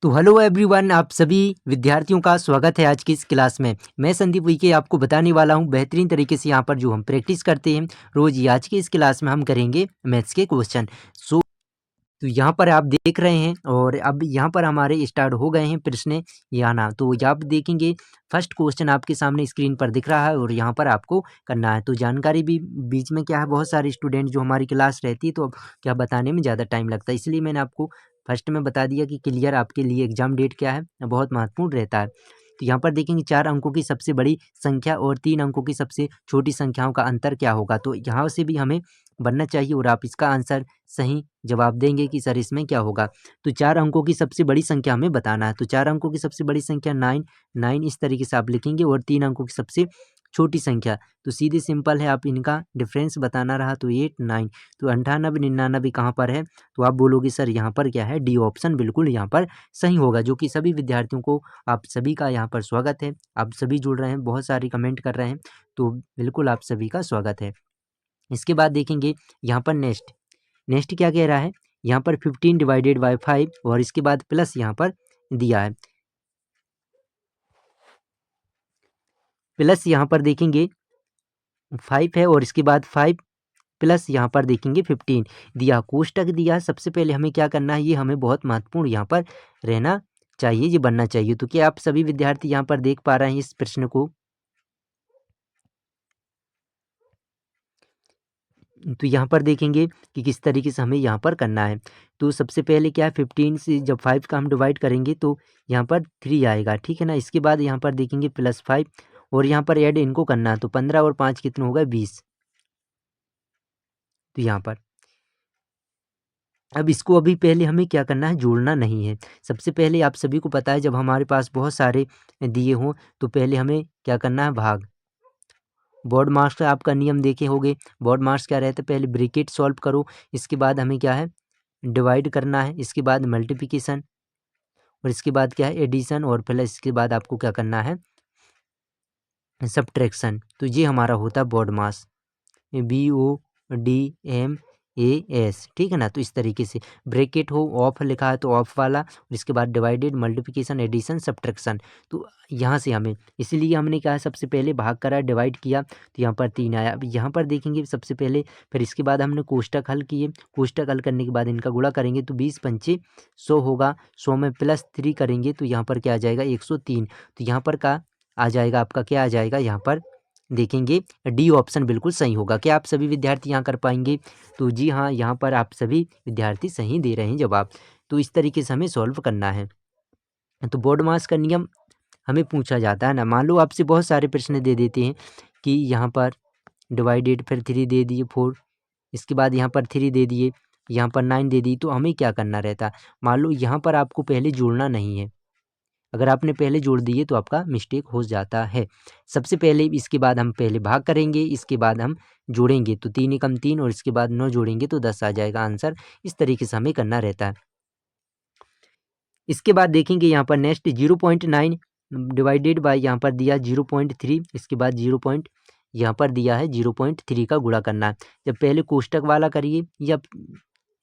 तो hello everyone, आप सभी विद्यार्थियों का स्वागत है आज की इस क्लास में। मैं संदीप उइके आपको बताने वाला हूं बेहतरीन तरीके से यहाँ पर जो हम प्रैक्टिस करते हैं रोज ही। आज की इस क्लास में हम करेंगे मैथ्स के क्वेश्चन। तो यहाँ पर आप देख रहे हैं और अब यहाँ पर हमारे स्टार्ट हो गए हैं प्रश्न ये आना। तो आप देखेंगे फर्स्ट क्वेश्चन आपके सामने स्क्रीन पर दिख रहा है और यहाँ पर आपको करना है। तो जानकारी भी बीच में क्या है, बहुत सारे स्टूडेंट जो हमारी क्लास रहती है तो अब क्या बताने में ज़्यादा टाइम लगता है, इसलिए मैंने आपको फर्स्ट में बता दिया कि क्लियर आपके लिए एग्जाम डेट क्या है, बहुत महत्वपूर्ण रहता है। तो यहाँ पर देखेंगे 4 अंकों की सबसे बड़ी संख्या और 3 अंकों की सबसे छोटी संख्याओं का अंतर क्या होगा। तो यहाँ से भी हमें बनना चाहिए और आप इसका आंसर सही जवाब देंगे कि सर इसमें क्या होगा। तो 4 अंकों की सबसे बड़ी संख्या हमें बताना है। तो 4 अंकों की सबसे बड़ी संख्या 9 इस तरीके से आप लिखेंगे और 3 अंकों की सबसे छोटी संख्या तो सीधी सिंपल है, आप इनका डिफरेंस बताना रहा तो 8 9। तो 98 99 कहाँ पर है, तो आप बोलोगे सर यहाँ पर क्या है, डी ऑप्शन बिल्कुल यहाँ पर सही होगा। जो कि सभी विद्यार्थियों को आप सभी का यहाँ पर स्वागत है। आप सभी जुड़ रहे हैं, बहुत सारी कमेंट कर रहे हैं, तो बिल्कुल आप सभी का स्वागत है। इसके बाद देखेंगे यहाँ पर नेक्स्ट क्या कह रहा है, यहाँ पर 15 डिवाइडेड बाय 5 और इसके बाद प्लस यहाँ पर दिया है। प्लस यहाँ पर देखेंगे 5 है और इसके बाद 5 प्लस यहाँ पर देखेंगे 15 दिया, कोष्टक दिया। सबसे पहले हमें क्या करना है, ये हमें बहुत महत्वपूर्ण यहाँ पर रहना चाहिए, ये बनना चाहिए। तो क्या आप सभी विद्यार्थी यहाँ पर देख पा रहे हैं इस प्रश्न को? तो यहाँ पर देखेंगे कि किस तरीके से हमें यहाँ पर करना है। तो सबसे पहले क्या है, 15 से जब 5 का हम डिवाइड करेंगे तो यहाँ पर 3 आएगा, ठीक है ना। इसके बाद यहाँ पर देखेंगे +5 और यहाँ पर ऐड इनको करना है। तो 15 और 5 कितना होगा, 20। तो यहाँ पर अब इसको अभी पहले हमें क्या करना है, जोड़ना नहीं है। सबसे पहले आप सभी को पता है जब हमारे पास बहुत सारे दिए हों तो पहले हमें क्या करना है, भाग। बोर्ड मार्क्स का आपका नियम देखे होंगे, बोर्ड मार्क्स क्या रहता है, पहले ब्रैकेट सॉल्व करो, इसके बाद हमें क्या है, डिवाइड करना है, इसके बाद मल्टीप्लिकेशन और इसके बाद क्या है, एडिशन और प्लस इसके बाद आपको क्या करना है, सब्ट्रैक्शन। तो ये हमारा होता है बोर्ड मास, BODMAS, ठीक है ना। तो इस तरीके से ब्रैकेट हो, ऑफ लिखा है तो ऑफ वाला और इसके बाद डिवाइडेड, मल्टीप्लिकेशन, एडिशन, सब्ट्रैक्शन। तो यहाँ से हमें, इसीलिए हमने क्या है, सबसे पहले भाग करा, डिवाइड किया तो यहाँ पर 3 आया। अब यहाँ पर देखेंगे सबसे पहले, फिर इसके बाद हमने कोष्टक हल किए, कोष्टक हल करने के बाद इनका गुणा करेंगे तो 20 पंचे 100 होगा, 100 में +3 करेंगे तो यहाँ पर क्या आ जाएगा, 103। तो यहाँ पर का आ जाएगा, आपका क्या आ जाएगा, यहाँ पर देखेंगे डी ऑप्शन बिल्कुल सही होगा। क्या आप सभी विद्यार्थी यहाँ कर पाएंगे? तो जी हाँ, यहाँ पर आप सभी विद्यार्थी सही दे रहे हैं जवाब। तो इस तरीके से हमें सॉल्व करना है। तो बोर्ड मास का नियम हमें पूछा जाता है ना, मान लो आपसे बहुत सारे प्रश्न दे देते हैं कि यहाँ पर डिवाइडेड, फिर 3 दे दिए 4, इसके बाद यहाँ पर 3 दे दिए, यहाँ पर 9 दे दी, तो हमें क्या करना रहता है। मान लो यहाँ पर आपको पहले जोड़ना नहीं है, अगर आपने पहले जोड़ दिए तो आपका मिस्टेक हो जाता है। सबसे पहले इसके बाद हम पहले भाग करेंगे, इसके बाद हम जोड़ेंगे तो 3 एकम 3 और इसके बाद 9 जोड़ेंगे तो 10 आ जाएगा आंसर। इस तरीके से हमें करना रहता है। इसके बाद देखेंगे यहाँ पर नेक्स्ट 0.9 डिवाइडेड बाय यहाँ पर दिया 0.3, इसके बाद 0 पॉइंट यहाँ पर दिया है 0.3 का गुणा करना है। जब पहले कोष्टक वाला करिए या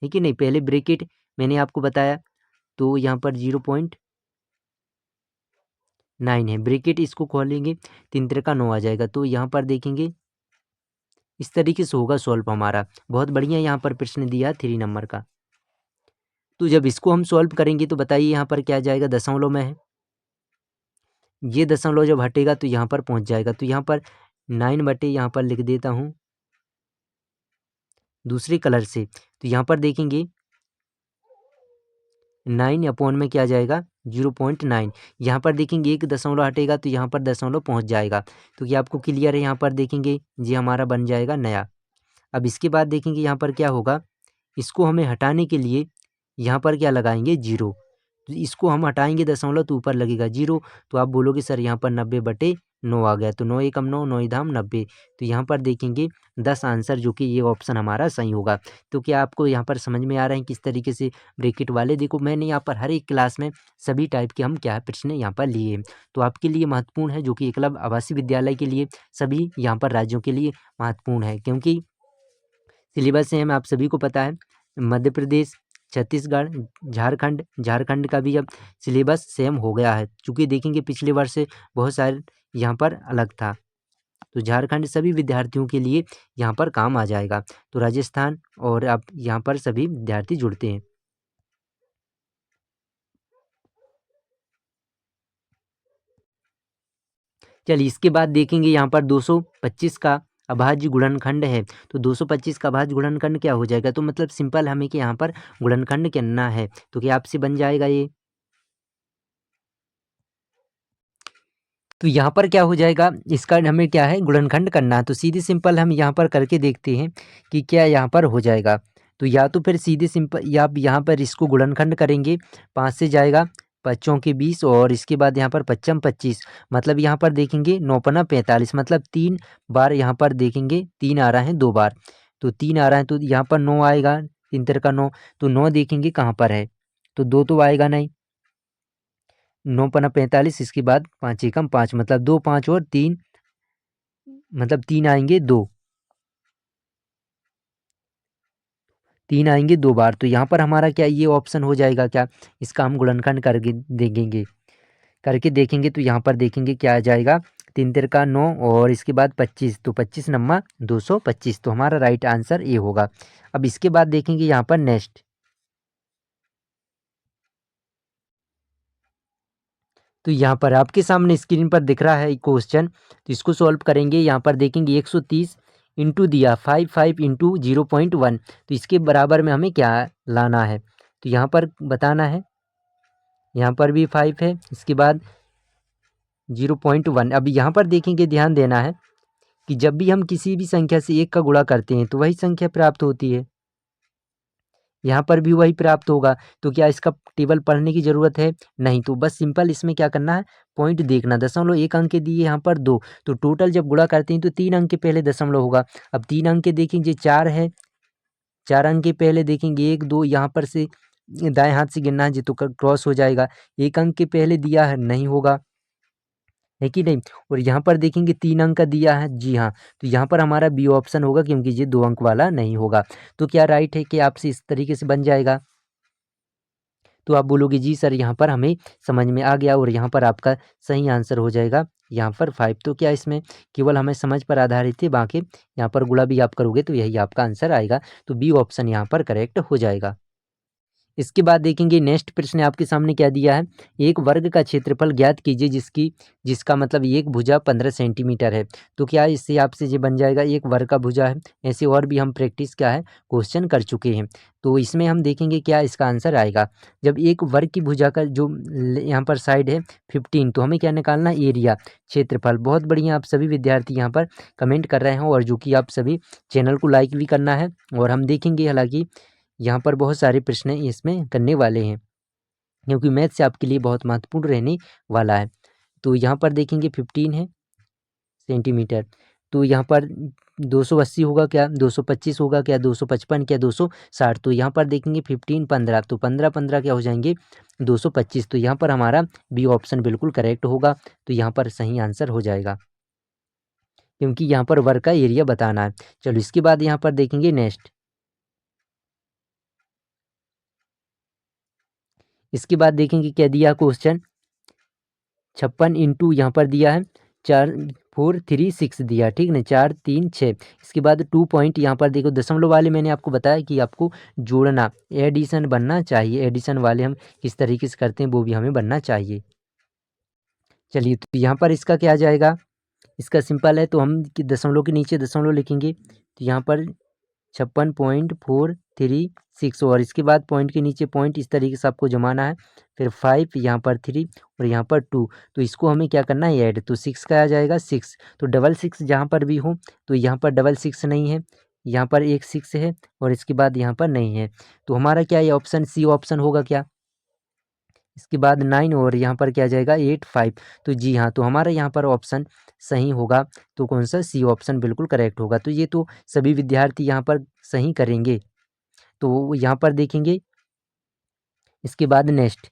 है कि नहीं, पहले ब्रैकेट मैंने आपको बताया, तो यहाँ पर 0.9 है, ब्रैकेट इसको खोलेंगे 3 त्रिका 9 आ जाएगा। तो यहाँ पर देखेंगे इस तरीके से होगा सॉल्व हमारा। बहुत बढ़िया यहाँ पर प्रश्न दिया 3 नंबर का। तो जब इसको हम सॉल्व करेंगे तो बताइए यहाँ पर क्या जाएगा, दशमलव में है, ये दशमलव जब हटेगा तो यहाँ पर पहुँच जाएगा। तो यहाँ पर 9 बटे यहाँ पर लिख देता हूँ दूसरे कलर से। तो यहाँ पर देखेंगे 9 अपॉन में क्या जाएगा, 0.9। यहाँ पर देखेंगे एक दशमलव हटेगा तो यहाँ पर दशमलव पहुँच जाएगा। तो क्या आपको क्लियर है, यहाँ पर देखेंगे ये हमारा बन जाएगा नया। अब इसके बाद देखेंगे यहाँ पर क्या होगा, इसको हमें हटाने के लिए यहाँ पर क्या लगाएंगे, 0। तो इसको हम हटाएंगे दशमलव तो ऊपर लगेगा 0। तो आप बोलोगे सर यहाँ पर 90/9 आ गया, तो 9 एकम 9, 9 धाम 90। तो यहाँ पर देखेंगे 10 आंसर, जो कि ये ऑप्शन हमारा सही होगा। तो क्या आपको यहाँ पर समझ में आ रहा है किस तरीके से ब्रैकेट वाले, देखो मैंने यहाँ पर हर एक क्लास में सभी टाइप के हम क्या है प्रश्न यहाँ पर लिए हैं। तो आपके लिए महत्वपूर्ण है, जो कि एकलव्य आवासीय विद्यालय के लिए, सभी यहाँ पर राज्यों के लिए महत्वपूर्ण है, क्योंकि सिलेबस से हम आप सभी को पता है, मध्य प्रदेश, छत्तीसगढ़, झारखंड, झारखंड का भी अब सिलेबस सेम हो गया है, चूँकि देखेंगे पिछले वर्ष से बहुत सारे यहाँ पर अलग था। तो झारखंड सभी विद्यार्थियों के लिए यहाँ पर काम आ जाएगा। तो राजस्थान और अब यहाँ पर सभी विद्यार्थी जुड़ते हैं। चलिए इसके बाद देखेंगे यहाँ पर 225 का अभाज्य गुणनखंड है। तो 225 का अभाज्य गुणनखंड क्या हो जाएगा? तो मतलब सिंपल हमें कि यहाँ पर गुणनखंड करना है, तो क्या आपसे बन जाएगा ये? तो यहाँ पर क्या हो जाएगा, इसका हमें क्या है गुणनखंड करना है। तो सीधे सिंपल हम यहाँ पर करके देखते हैं कि क्या यहाँ पर हो जाएगा। तो या तो फिर सीधे सिंपल या आप यहाँ पर इसको गुणनखंड करेंगे, 5 से जाएगा 5 के 20 और इसके बाद यहाँ पर 5 25, मतलब यहाँ पर देखेंगे 9 पन्ना 45, मतलब 3 बार यहाँ पर देखेंगे 3 आ रहा है 2 बार, तो 3 आ रहा है तो यहाँ पर 9 आएगा, 3 तिरका 9, तो 9 देखेंगे कहाँ पर है, तो 2 तो आएगा नहीं, 9 पन्ना 45, इसके बाद 5 एकम 5, मतलब 2 5 और 3, मतलब 3 आएंगे 2, 3 आएंगे 2 बार, तो यहाँ पर हमारा क्या ये ऑप्शन हो जाएगा क्या? इसका हम गुणनखंड करके देखेंगे, करके देखेंगे तो यहाँ पर देखेंगे क्या आ जाएगा, 3 तिरका 9 और इसके बाद 25, तो 25 नम्मा 225, तो हमारा राइट आंसर ये होगा। अब इसके बाद देखेंगे यहाँ पर नेक्स्ट, तो यहाँ पर आपके सामने स्क्रीन पर दिख रहा है क्वेश्चन, तो इसको सॉल्व करेंगे। यहाँ पर देखेंगे 130 इंटू दिया 5 5 इंटू 0.1, तो इसके बराबर में हमें क्या लाना है, तो यहाँ पर बताना है। यहाँ पर भी 5 है, इसके बाद 0.1। अब यहाँ पर देखेंगे, ध्यान देना है कि जब भी हम किसी भी संख्या से 1 का गुणा करते हैं तो वही संख्या प्राप्त होती है, यहाँ पर भी वही प्राप्त होगा। तो क्या इसका टेबल पढ़ने की ज़रूरत है? नहीं। तो बस सिंपल इसमें क्या करना है, पॉइंट देखना। दशमलव 1 अंक के दिए यहाँ पर 2, तो टोटल जब गुणा करते हैं तो 3 अंक के पहले दशमलव होगा। अब 3 अंक के देखेंगे 4 है, 4 अंक के पहले देखेंगे 1 2, यहाँ पर से दाएं हाथ से गिनना है जी, तो क्रॉस हो जाएगा। 1 अंक के पहले दिया है, नहीं होगा, है कि नहीं। और यहाँ पर देखेंगे 3 अंक का दिया है, जी हाँ, तो यहाँ पर हमारा बी ऑप्शन होगा, क्योंकि ये 2 अंक वाला नहीं होगा। तो क्या राइट है कि आपसे इस तरीके से बन जाएगा? तो आप बोलोगे जी सर यहाँ पर हमें समझ में आ गया, और यहाँ पर आपका सही आंसर हो जाएगा यहाँ पर 5। तो क्या इसमें केवल हमें समझ पर आधारित है, बाकी यहाँ पर गुणा भी आप करोगे तो यही आपका आंसर आएगा। तो बी ऑप्शन यहाँ पर करेक्ट हो जाएगा। इसके बाद देखेंगे नेक्स्ट प्रश्न आपके सामने क्या दिया है, एक वर्ग का क्षेत्रफल ज्ञात कीजिए जिसका मतलब एक भुजा 15 सेंटीमीटर है। तो क्या इससे आपसे ये बन जाएगा, एक वर्ग का भुजा है। ऐसे और भी हम प्रैक्टिस क्या है क्वेश्चन कर चुके हैं, तो इसमें हम देखेंगे क्या इसका आंसर आएगा। जब एक वर्ग की भुजा का जो यहाँ पर साइड है 15, तो हमें क्या निकालना, एरिया, क्षेत्रफल। बहुत बढ़िया, आप सभी विद्यार्थी यहाँ पर कमेंट कर रहे हैं, और जो कि आप सभी चैनल को लाइक भी करना है। और हम देखेंगे हालांकि यहाँ पर बहुत सारे प्रश्न इसमें करने वाले हैं, क्योंकि मैथ्स आपके लिए बहुत महत्वपूर्ण रहने वाला है। तो यहाँ पर देखेंगे 15 है सेंटीमीटर, तो यहाँ पर 280 होगा क्या, 225 होगा क्या, 255 क्या, 260। तो यहाँ पर देखेंगे 15 15, तो 15 15 क्या हो जाएंगे 225। तो यहाँ पर हमारा बी ऑप्शन बिल्कुल करेक्ट होगा। तो यहाँ पर सही आंसर हो जाएगा, क्योंकि यहाँ पर वर्ग का एरिया बताना है। चलो इसके बाद यहाँ पर देखेंगे नेक्स्ट, इसके बाद देखेंगे क्या दिया क्वेश्चन, 56 इंटू यहाँ पर दिया है 4 4 3 6 दिया, ठीक ना, 4 3 6। इसके बाद 2 पॉइंट यहाँ पर देखो, दशमलव वाले मैंने आपको बताया कि आपको जोड़ना, एडिशन बनना चाहिए। एडिशन वाले हम किस तरीके से करते हैं वो भी हमें बनना चाहिए। चलिए तो यहाँ पर इसका क्या आ जाएगा, इसका सिंपल है, तो हम दशमलव के नीचे दशमलव लिखेंगे, तो यहाँ पर 56.436, और इसके बाद पॉइंट के नीचे पॉइंट, इस तरीके से आपको जमाना है। फिर 5, यहाँ पर 3 और यहाँ पर 2, तो इसको हमें क्या करना है ऐड, तो 6 का आ जाएगा 6। तो डबल 6 जहाँ पर भी हो, तो यहाँ पर डबल 6 नहीं है, यहाँ पर एक 6 है, और इसके बाद यहाँ पर नहीं है। तो हमारा क्या ये ऑप्शन सी ऑप्शन होगा क्या। इसके बाद 9 और यहाँ पर क्या आ जाएगा 8 5। तो जी हाँ, तो हमारा यहाँ पर ऑप्शन सही होगा। तो कौन सा, सी ऑप्शन बिल्कुल करेक्ट होगा। तो ये तो सभी विद्यार्थी यहाँ पर सही करेंगे। तो यहाँ पर देखेंगे, इसके बाद नेक्स्ट,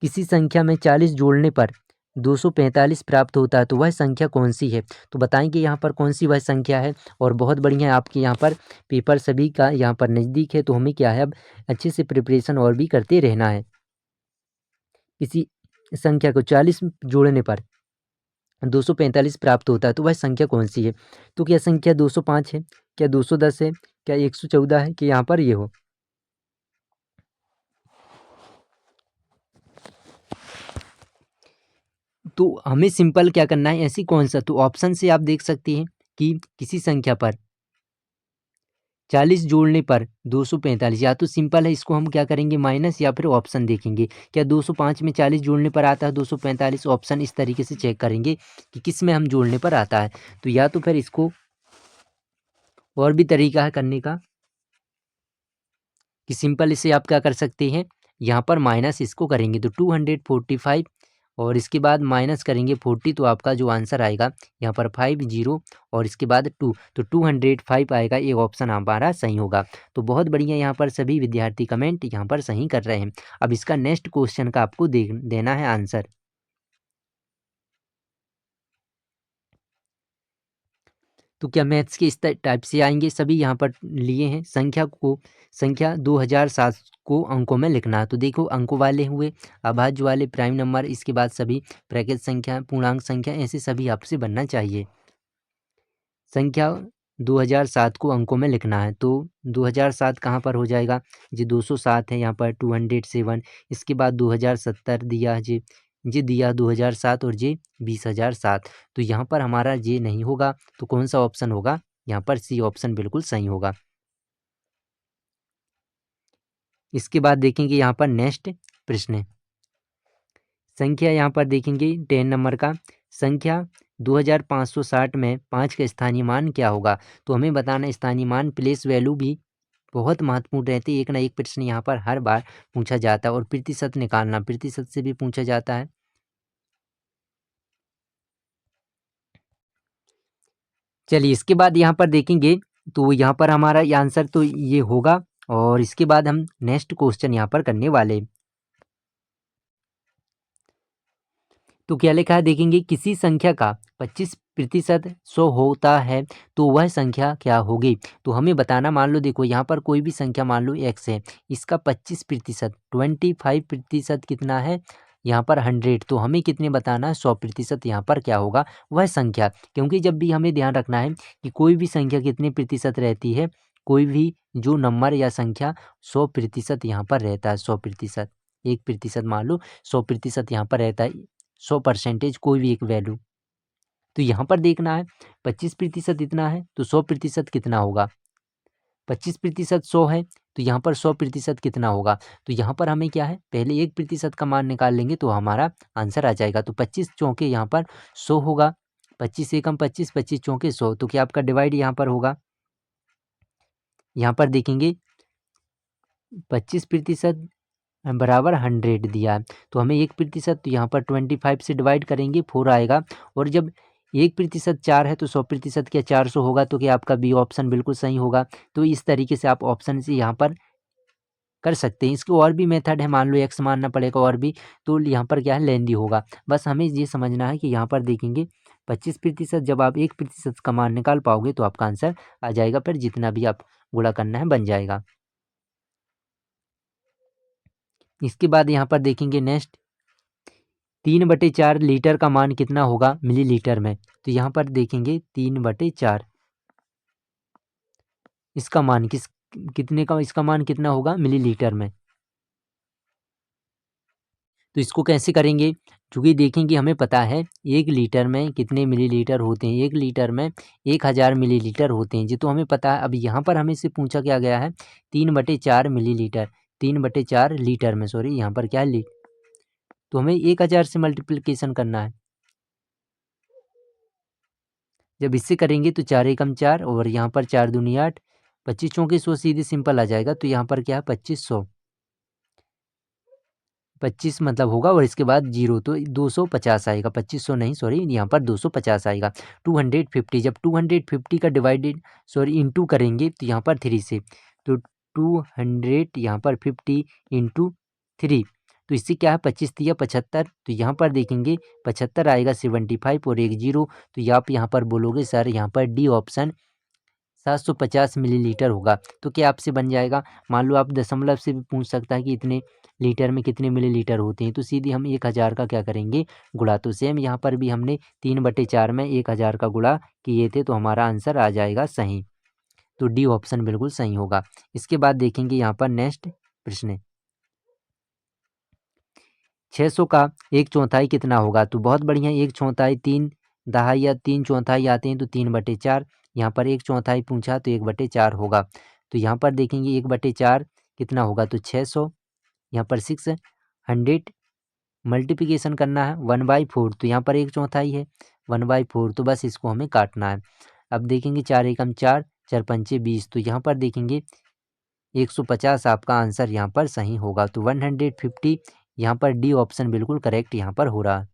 किसी संख्या में 40 जोड़ने पर 245 प्राप्त होता है तो वह संख्या कौन सी है। तो बताएंगे यहाँ पर कौन सी वह संख्या है। और बहुत बढ़िया आपके यहाँ पर पेपर सभी का यहाँ पर नज़दीक है, तो हमें क्या है अब अच्छे से प्रिपरेशन और भी करते रहना है। किसी संख्या को 40 जोड़ने पर 245 प्राप्त होता है तो वह संख्या कौन सी है। तो क्या संख्या 205 है, क्या 210 है, क्या 114 है, कि यहाँ पर ये हो। तो हमें सिंपल क्या करना है, ऐसी कौन सा, तो ऑप्शन से आप देख सकते हैं कि किसी संख्या पर 40 जोड़ने पर 245, या तो सिंपल है इसको हम क्या करेंगे माइनस, या फिर ऑप्शन देखेंगे क्या 205 में 40 जोड़ने पर आता है 245, ऑप्शन इस तरीके से चेक करेंगे कि किस में हम जोड़ने पर आता है। तो या तो फिर इसको और भी तरीका है करने का कि सिंपल इसे आप क्या कर सकते हैं, यहाँ पर माइनस इसको करेंगे तो 245 और इसके बाद माइनस करेंगे 40, तो आपका जो आंसर आएगा यहाँ पर 50 और इसके बाद 2, तो 205 आएगा। ये ऑप्शन हमारा सही होगा। तो बहुत बढ़िया, यहाँ पर सभी विद्यार्थी कमेंट यहाँ पर सही कर रहे हैं। अब इसका नेक्स्ट क्वेश्चन का आपको देना है आंसर। तो क्या मैथ्स के इस टाइप से आएंगे, सभी यहाँ पर लिए हैं। संख्या 2007 को अंकों में लिखना है। तो देखो अंकों वाले हुए, अभाज्य वाले, प्राइम नंबर, इसके बाद सभी ब्रैकेट संख्या, पूर्णांक संख्या, ऐसे सभी आपसे बनना चाहिए। संख्या 2007 को अंकों में लिखना है तो 2007 कहाँ पर हो जाएगा जी, 207 है यहाँ पर, 207। इसके बाद 2070 दिया जी दिया 2007 और जी 20,007। तो यहाँ पर हमारा जे नहीं होगा, तो कौन सा ऑप्शन होगा, यहाँ पर सी ऑप्शन बिल्कुल सही होगा। इसके बाद देखेंगे यहाँ पर नेक्स्ट प्रश्न, संख्या यहाँ पर देखेंगे 10 नंबर का, संख्या 2560 में 5 का स्थानीय मान क्या होगा। तो हमें बताना स्थानीय मान, प्लेस वैल्यू भी बहुत महत्वपूर्ण रहती है। एक ना एक प्रश्न यहाँ पर हर बार पूछा जाता है। और प्रतिशत निकालना, प्रतिशत से भी पूछा जाता है। चलिए इसके बाद यहाँ पर देखेंगे, तो यहाँ पर हमारा आंसर तो ये होगा। और इसके बाद हम नेक्स्ट क्वेश्चन यहाँ पर करने वाले, तो क्या लिखा है देखेंगे, किसी संख्या का 25% 100 होता है तो वह संख्या क्या होगी। तो हमें बताना, मान लो देखो यहाँ पर कोई भी संख्या मान लो x है, इसका 25%, 25% कितना है यहाँ पर 100, तो हमें कितने बताना है 100% यहाँ पर क्या होगा वह संख्या। क्योंकि जब भी हमें ध्यान रखना है कि कोई भी संख्या कितने प्रतिशत रहती है, कोई भी जो नंबर या संख्या 100% यहाँ पर रहता है, 100%, 1% मान लो 100% यहाँ पर रहता है, 100% कोई भी एक वैल्यू। तो यहाँ पर देखना है 25% इतना है तो 100% कितना होगा, 25% 100 है तो यहाँ पर 100% कितना होगा। तो यहाँ पर हमें क्या है, पहले 1% का मान निकाल लेंगे तो हमारा आंसर आ जाएगा। तो 25 चौके यहाँ पर 100 होगा, 25 एकम 25, 25 चौके 100, तो क्या आपका डिवाइड यहाँ पर होगा। यहाँ पर देखेंगे 25% बराबर 100 दिया है, तो हमें 1%, तो यहाँ पर 25 से डिवाइड करेंगे 4 आएगा। और जब 1% 4 है तो 100% क्या 400 होगा, तो क्या आपका बी ऑप्शन बिल्कुल सही होगा। तो इस तरीके से आप ऑप्शन से यहाँ पर कर सकते हैं। इसके और भी मेथड है, मान लो एक्स मानना पड़ेगा और भी, तो यहाँ पर क्या है लेंदी होगा। बस हमें ये समझना है कि यहाँ पर देखेंगे 25%, जब आप 1% का मान निकाल पाओगे तो आपका आंसर आ जाएगा, फिर जितना भी आप गुणा करना है बन जाएगा। इसके बाद यहाँ पर देखेंगे नेक्स्ट, 3/4 लीटर का मान कितना होगा मिलीलीटर में। तो यहाँ पर देखेंगे 3/4, इसका मान कितने का, इसका मान कितना होगा मिलीलीटर में। तो इसको कैसे करेंगे, क्योंकि देखेंगे हमें पता है 1 लीटर में कितने मिलीलीटर होते हैं, 1 लीटर में 1000 मिलीलीटर होते हैं जी, तो हमें पता है। अब यहाँ पर हमें से पूछा क्या गया है 3/4 मिलीलीटर, 3/4 लीटर में, सॉरी यहाँ पर क्या है तो हमें 1000 से मल्टीप्लिकेशन करना है। जब इससे करेंगे तो 4 एकम 4 और यहाँ पर 4 दूनी 8, 25 चौके 100, सीधे सिंपल आ जाएगा। तो यहाँ पर क्या है 2500, 25 मतलब होगा और इसके बाद 0, तो 250 आएगा, 2500 नहीं सॉरी, यहाँ पर 250 आएगा। 250, जब 250 का डिवाइडेड सॉरी इंटू करेंगे तो यहाँ पर 3 से, तो 200 यहाँ पर 50 इंटू 3, तो इससे क्या है 25 या 75, तो यहाँ पर देखेंगे 75 आएगा 75 और एक जीरो, तो आप यहाँ पर बोलोगे सर यहाँ पर डी ऑप्शन 750 मिलीलीटर होगा। तो क्या आपसे बन जाएगा, मान लो आप दशमलव से भी पूछ सकता है कि इतने लीटर में कितने मिलीलीटर होते हैं, तो सीधे हम 1000 का क्या करेंगे गुणा। तो सेम यहाँ पर भी हमने 3/4 में 1000 का गुणा किए थे, तो हमारा आंसर आ जाएगा सही। तो डी ऑप्शन बिल्कुल सही होगा। इसके बाद देखेंगे यहाँ पर नेक्स्ट प्रश्न, 600 का 1/4 कितना होगा। तो बहुत बढ़िया, 1/4 3 दहाई या 3/4 आते हैं, तो 3/4, यहाँ पर 1/4 पूछा तो 1/4 होगा। तो यहाँ पर देखेंगे 1/4 कितना होगा, तो 600, यहाँ पर 600 मल्टीप्लिकेशन करना है 1/4, तो यहाँ पर 1/4 है 1/4, तो बस इसको हमें काटना है। अब देखेंगे 4 एकम 4, 4 पंचे 20, तो यहाँ पर देखेंगे 150 आपका आंसर यहाँ पर सही होगा। तो 150 यहाँ पर डी ऑप्शन बिल्कुल करेक्ट यहाँ पर हो रहा है।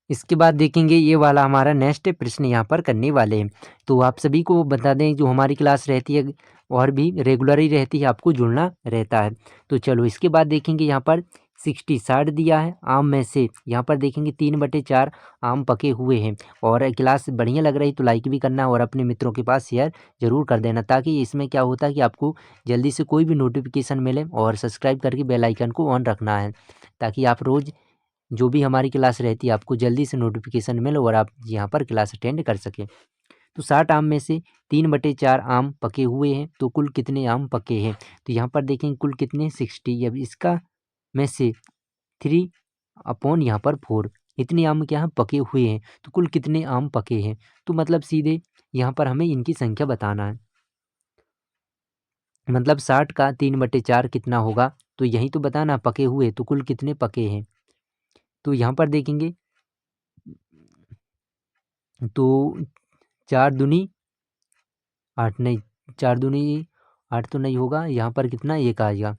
इसके बाद देखेंगे ये वाला हमारा नेक्स्ट प्रश्न यहाँ पर करने वाले हैं। तो आप सभी को बता दें जो हमारी क्लास रहती है और भी रेगुलर ही रहती है, आपको जुड़ना रहता है। तो चलो इसके बाद देखेंगे यहाँ पर 60 दिया है आम में से, यहाँ पर देखेंगे 3/4 आम पके हुए हैं। और क्लास बढ़िया लग रही तो लाइक भी करना और अपने मित्रों के पास शेयर जरूर कर देना, ताकि इसमें क्या होता है कि आपको जल्दी से कोई भी नोटिफिकेशन मिले। और सब्सक्राइब करके बेल आइकन को ऑन रखना है, ताकि आप रोज़ जो भी हमारी क्लास रहती है आपको जल्दी से नोटिफिकेशन मिले और आप यहाँ पर क्लास अटेंड कर सकें। तो 60 आम में से 3/4 आम पके हुए हैं, तो कुल कितने आम पके हैं। तो यहाँ पर देखेंगे कुल कितने 60, अब इसका में से 3/4 यहाँ पर 4, इतने आम क्या हैं पके हुए हैं, तो कुल कितने आम पके हैं। तो मतलब सीधे यहाँ पर हमें इनकी संख्या बताना है। मतलब 60 का 3/4 कितना होगा, तो यही तो बताना पके हुए, तो कुल कितने पके हैं। तो यहाँ पर देखेंगे तो 4 दूनी 8 नहीं, 4 दूनी 8 तो नहीं होगा, यहाँ पर कितना एक आएगा,